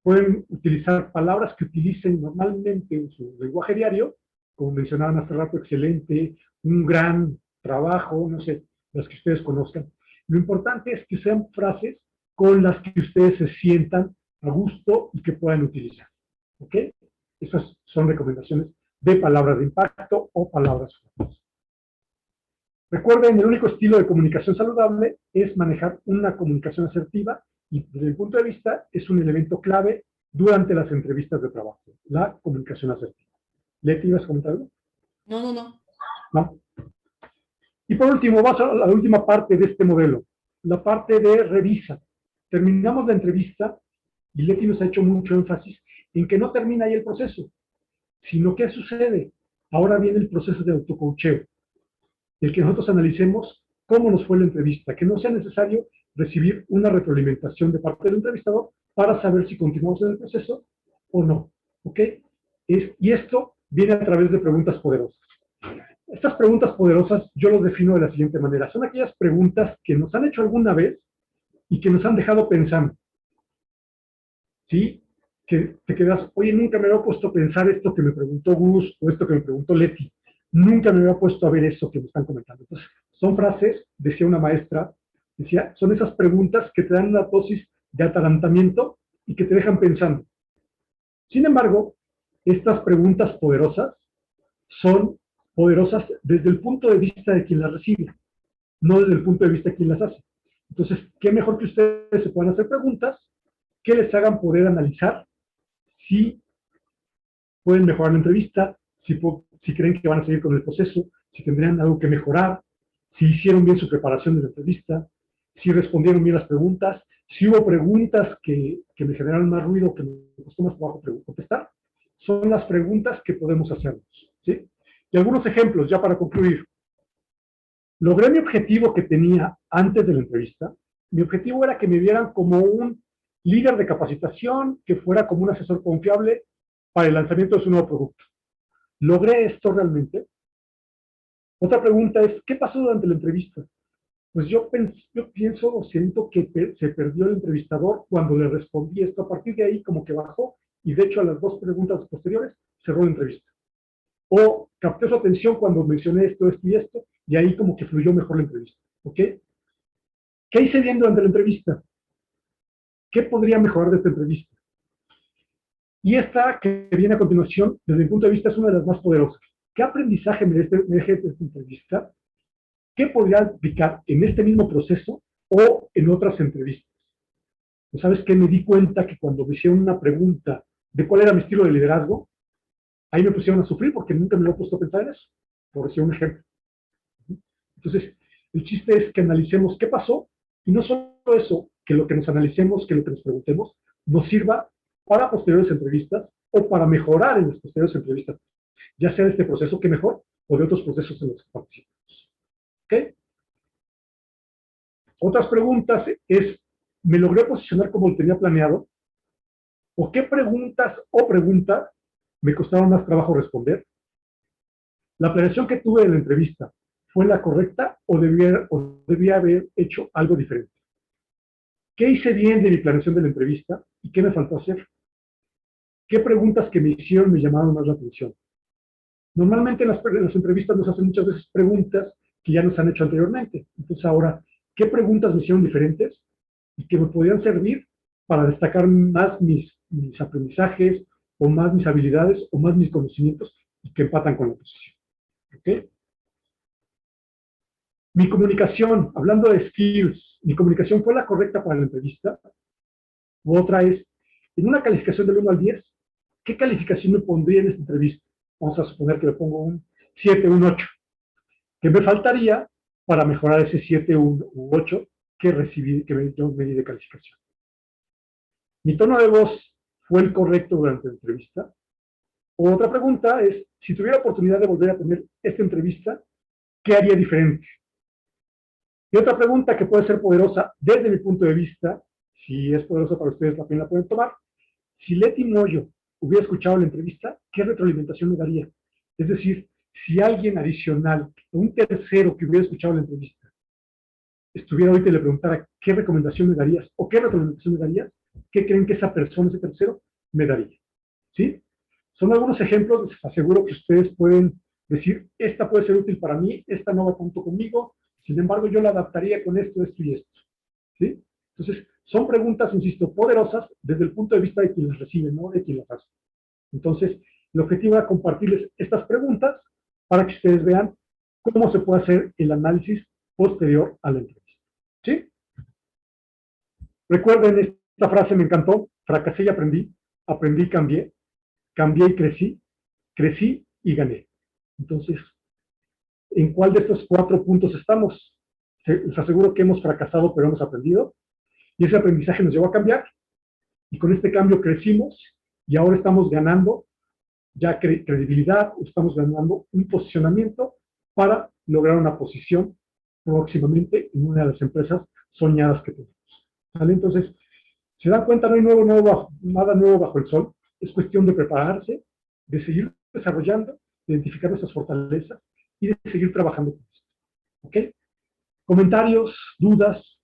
pueden utilizar palabras que utilicen normalmente en su lenguaje diario, como mencionaban hace rato, excelente, un gran trabajo, no sé, las que ustedes conozcan. Lo importante es que sean frases con las que ustedes se sientan a gusto y que puedan utilizar. ¿Ok? Esas son recomendaciones de palabras de impacto o palabras fuertes. Recuerden, el único estilo de comunicación saludable es manejar una comunicación asertiva y desde mi punto de vista es un elemento clave durante las entrevistas de trabajo, la comunicación asertiva. ¿Leti, ibas a comentar algo? No. ¿No? Y por último, vamos a la última parte de este modelo, la parte de revisa. Terminamos la entrevista y Leti nos ha hecho mucho énfasis en que no termina ahí el proceso, sino ¿qué sucede? Ahora viene el proceso de autocoacheo, el que nosotros analicemos cómo nos fue la entrevista, que no sea necesario recibir una retroalimentación de parte del entrevistador para saber si continuamos en el proceso o no, ¿ok? Y esto viene a través de preguntas poderosas. Estas preguntas poderosas yo los defino de la siguiente manera. Son aquellas preguntas que nos han hecho alguna vez y que nos han dejado pensando. ¿Sí? Que te quedas, oye, nunca me había puesto a pensar esto que me preguntó Gus o esto que me preguntó Leti. Nunca me había puesto a ver eso que me están comentando. Entonces, son frases, decía una maestra, decía, son esas preguntas que te dan una dosis de atarantamiento y que te dejan pensando. Sin embargo, estas preguntas poderosas son poderosas desde el punto de vista de quien las recibe, no desde el punto de vista de quien las hace. Entonces, qué mejor que ustedes se puedan hacer preguntas que les hagan poder analizar si pueden mejorar la entrevista, si creen que van a seguir con el proceso, si tendrían algo que mejorar, si hicieron bien su preparación de la entrevista, si respondieron bien las preguntas, si hubo preguntas que me generaron más ruido, que me costó más trabajo contestar. Son las preguntas que podemos hacernos, ¿sí? Y algunos ejemplos, ya para concluir. Logré mi objetivo que tenía antes de la entrevista. Mi objetivo era que me vieran como un líder de capacitación, que fuera como un asesor confiable para el lanzamiento de su nuevo producto. ¿Logré esto realmente? Otra pregunta es, ¿qué pasó durante la entrevista? Pues yo pienso o siento que se perdió el entrevistador cuando le respondí esto. A partir de ahí como que bajó y de hecho a las dos preguntas posteriores cerró la entrevista. O capté su atención cuando mencioné esto y esto y ahí como que fluyó mejor la entrevista. ¿Ok? ¿Qué hice bien durante la entrevista? ¿Qué podría mejorar de esta entrevista? Y esta que viene a continuación, desde mi punto de vista, es una de las más poderosas. ¿Qué aprendizaje me deja esta entrevista? ¿Qué podría aplicar en este mismo proceso o en otras entrevistas? ¿No sabes qué? Me di cuenta que cuando me hicieron una pregunta de cuál era mi estilo de liderazgo, ahí me pusieron a sufrir porque nunca me lo he puesto a pensar en eso, por decir un ejemplo. Entonces, el chiste es que analicemos qué pasó y no solo eso, que lo que nos analicemos, que lo que nos preguntemos, nos sirva para posteriores entrevistas o para mejorar en las posteriores entrevistas, ya sea de este proceso que mejor o de otros procesos en los que participamos. ¿Ok? Otras preguntas es, ¿me logré posicionar como lo tenía planeado? ¿O qué preguntas me costaron más trabajo responder? ¿La planeación que tuve de la entrevista fue la correcta o debía haber hecho algo diferente? ¿Qué hice bien de mi planeación de la entrevista y qué me faltó hacer? ¿Qué preguntas que me hicieron me llamaron más la atención? Normalmente en las entrevistas nos hacen muchas veces preguntas que ya nos han hecho anteriormente. Entonces ahora, ¿qué preguntas me hicieron diferentes y que me podían servir para destacar más mis aprendizajes o más mis habilidades o más mis conocimientos y que empatan con la posición? ¿Ok? Mi comunicación, hablando de skills, ¿mi comunicación fue la correcta para la entrevista? U otra es, en una calificación del 1 al 10, ¿qué calificación me pondría en esta entrevista? Vamos a suponer que le pongo un 7, un 8. ¿Qué me faltaría para mejorar ese 7 u 8 que recibí, yo me di de calificación? ¿Mi tono de voz fue el correcto durante la entrevista? O otra pregunta es, si tuviera oportunidad de volver a tener esta entrevista, ¿qué haría diferente? Y otra pregunta que puede ser poderosa desde mi punto de vista, si es poderosa para ustedes, también la pueden tomar. Si Leti Moyo hubiera escuchado la entrevista, ¿qué retroalimentación me daría? Es decir, si alguien adicional, un tercero que hubiera escuchado la entrevista, estuviera ahorita y le preguntara qué recomendación me darías o qué retroalimentación me darías, ¿qué creen que esa persona, ese tercero, me daría? ¿Sí? Son algunos ejemplos, les aseguro que ustedes pueden decir, esta puede ser útil para mí, esta no va tanto conmigo, sin embargo yo la adaptaría con esto, esto y esto. ¿Sí? Entonces, son preguntas, insisto, poderosas desde el punto de vista de quien las recibe, no de quien las hace. Entonces, el objetivo era compartirles estas preguntas para que ustedes vean cómo se puede hacer el análisis posterior a la entrevista. ¿Sí? Recuerden, esta frase me encantó, fracasé y aprendí, aprendí y cambié y crecí, crecí y gané. Entonces, ¿en cuál de estos 4 puntos estamos? Les aseguro que hemos fracasado, pero hemos aprendido, y ese aprendizaje nos llevó a cambiar, y con este cambio crecimos, y ahora estamos ganando ya credibilidad, estamos ganando un posicionamiento para lograr una posición próximamente en una de las empresas soñadas que tenemos. ¿Vale? Entonces, se dan cuenta, no hay nada nuevo bajo el sol, es cuestión de prepararse, de seguir desarrollando, de identificar nuestras fortalezas y de seguir trabajando con esto. ¿Ok? ¿Comentarios? ¿Dudas?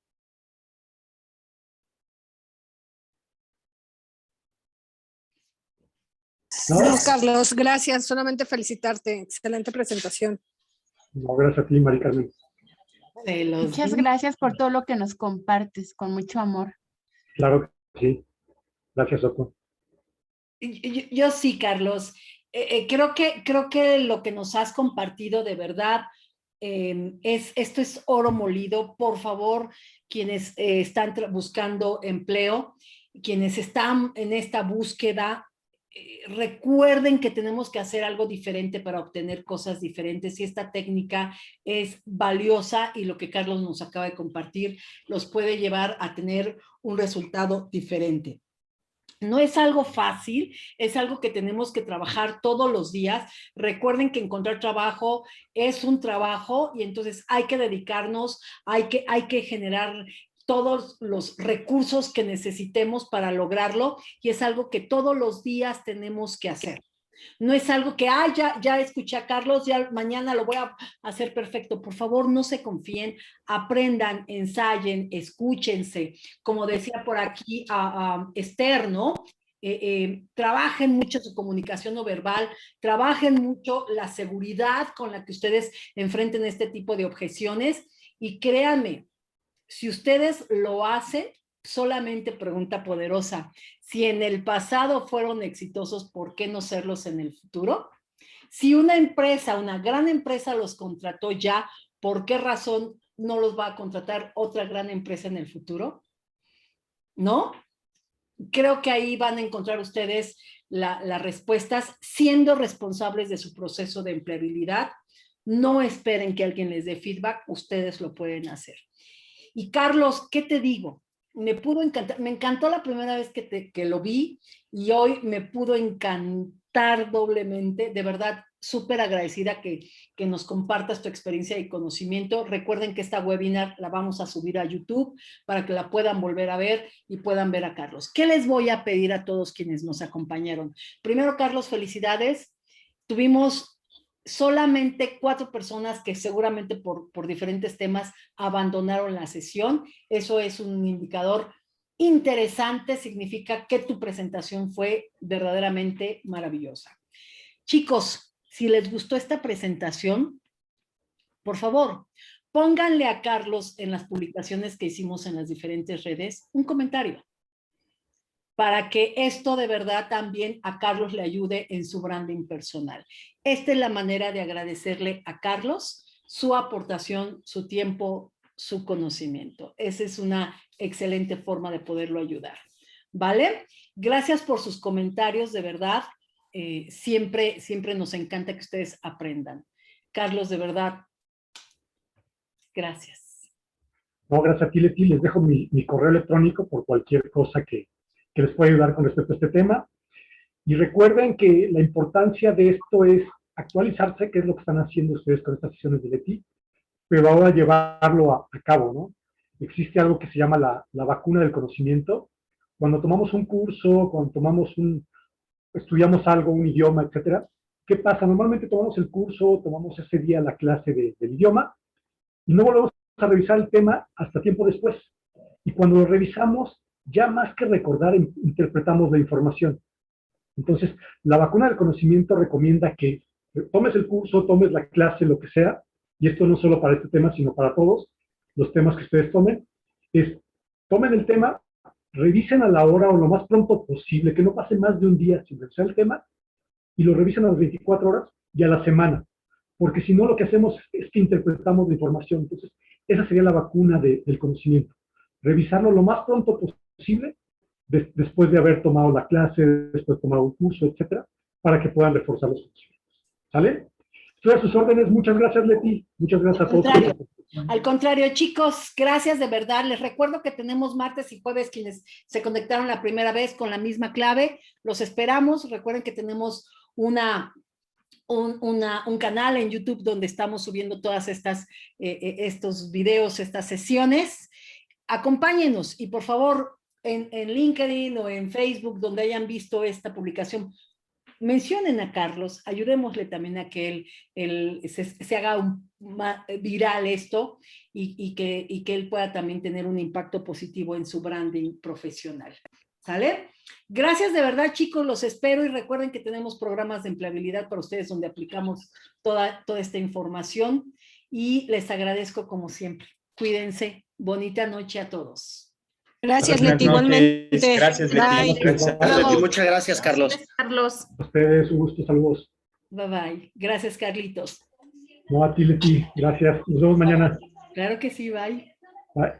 No, Carlos, gracias. Solamente felicitarte. Excelente presentación. No, gracias a ti, Mari Carmen. Muchas gracias por todo lo que nos compartes, con mucho amor. Claro que sí. Gracias, Soto. Yo sí, Carlos. Creo que lo que nos has compartido de verdad esto es oro molido. Por favor, quienes están buscando empleo, quienes están en esta búsqueda, recuerden que tenemos que hacer algo diferente para obtener cosas diferentes, y esta técnica es valiosa, y lo que Carlos nos acaba de compartir los puede llevar a tener un resultado diferente. No es algo fácil, es algo que tenemos que trabajar todos los días. Recuerden que encontrar trabajo es un trabajo, y entonces hay que dedicarnos, hay que generar todos los recursos que necesitemos para lograrlo, y es algo que todos los días tenemos que hacer. No es algo que, ya escuché a Carlos, ya mañana lo voy a hacer perfecto. Por favor, no se confíen, aprendan, ensayen, escúchense. Como decía por aquí Esther, ¿no? Trabajen mucho su comunicación no verbal, trabajen mucho la seguridad con la que ustedes enfrenten este tipo de objeciones, y créanme, si ustedes lo hacen, solamente pregunta poderosa, si en el pasado fueron exitosos, ¿por qué no serlos en el futuro? Si una empresa, una gran empresa los contrató ya, ¿por qué razón no los va a contratar otra gran empresa en el futuro? ¿No? Creo que ahí van a encontrar ustedes las respuestas, siendo responsables de su proceso de empleabilidad. No esperen que alguien les dé feedback, ustedes lo pueden hacer. Y Carlos, ¿qué te digo? Me encantó la primera vez que lo vi, y hoy me pudo encantar impactar doblemente. De verdad, súper agradecida que nos compartas tu experiencia y conocimiento. Recuerden que esta webinar la vamos a subir a YouTube para que la puedan volver a ver y puedan ver a Carlos. ¿Qué les voy a pedir a todos quienes nos acompañaron? Primero, Carlos, felicidades. Tuvimos solamente 4 personas que seguramente por diferentes temas abandonaron la sesión. Eso es un indicador interesante, significa que tu presentación fue verdaderamente maravillosa. Chicos, si les gustó esta presentación, por favor, pónganle a Carlos en las publicaciones que hicimos en las diferentes redes un comentario para que esto de verdad también a Carlos le ayude en su branding personal. Esta es la manera de agradecerle a Carlos su aportación, su tiempo, su conocimiento. Esa es una excelente forma de poderlo ayudar. ¿Vale? Gracias por sus comentarios, de verdad. Siempre nos encanta que ustedes aprendan. Carlos, de verdad, gracias. No, gracias a ti, Leti. Les dejo mi correo electrónico por cualquier cosa que les pueda ayudar con respecto a este tema. Y recuerden que la importancia de esto es actualizarse, que es lo que están haciendo ustedes con estas sesiones de Leti, pero ahora llevarlo a cabo, ¿no? Existe algo que se llama la vacuna del conocimiento. Cuando tomamos un curso, cuando estudiamos algo, un idioma, etcétera, ¿qué pasa? Normalmente tomamos el curso, tomamos ese día la clase del idioma y no volvemos a revisar el tema hasta tiempo después. Y cuando lo revisamos, ya más que recordar, interpretamos la información. Entonces, la vacuna del conocimiento recomienda que tomes el curso, tomes la clase, lo que sea, y esto no solo para este tema, sino para todos los temas que ustedes tomen, tomen el tema, revisen a la hora o lo más pronto posible, que no pase más de un día sin revisar el tema, y lo revisen a las 24 horas y a la semana, porque si no lo que hacemos es que interpretamos la información. Entonces, esa sería la vacuna del conocimiento. Revisarlo lo más pronto posible, después de haber tomado la clase, después de tomar un curso, etcétera, para que puedan reforzar los conocimientos. ¿Sale? Estoy a sus órdenes. Muchas gracias, Leti. Muchas gracias a todos. Al contrario, chicos, gracias de verdad. Les recuerdo que tenemos martes y jueves quienes se conectaron la primera vez con la misma clave. Los esperamos. Recuerden que tenemos un canal en YouTube donde estamos subiendo todas estos videos, estas sesiones. Acompáñenos y por favor en LinkedIn o en Facebook donde hayan visto esta publicación, mencionen a Carlos, ayudémosle también a que él se haga viral esto y que él pueda también tener un impacto positivo en su branding profesional. ¿Sale? Gracias de verdad, chicos, los espero y recuerden que tenemos programas de empleabilidad para ustedes donde aplicamos toda esta información y les agradezco como siempre. Cuídense. Bonita noche a todos. Gracias, Leti, igualmente. Gracias, Leti. Gracias, Leti. Muchas gracias, Carlos. Gracias, Carlos. A ustedes, un gusto, saludos. Bye, bye. Gracias, Carlitos. No, a ti, Leti. Gracias. Nos vemos mañana. Claro que sí, bye. Bye.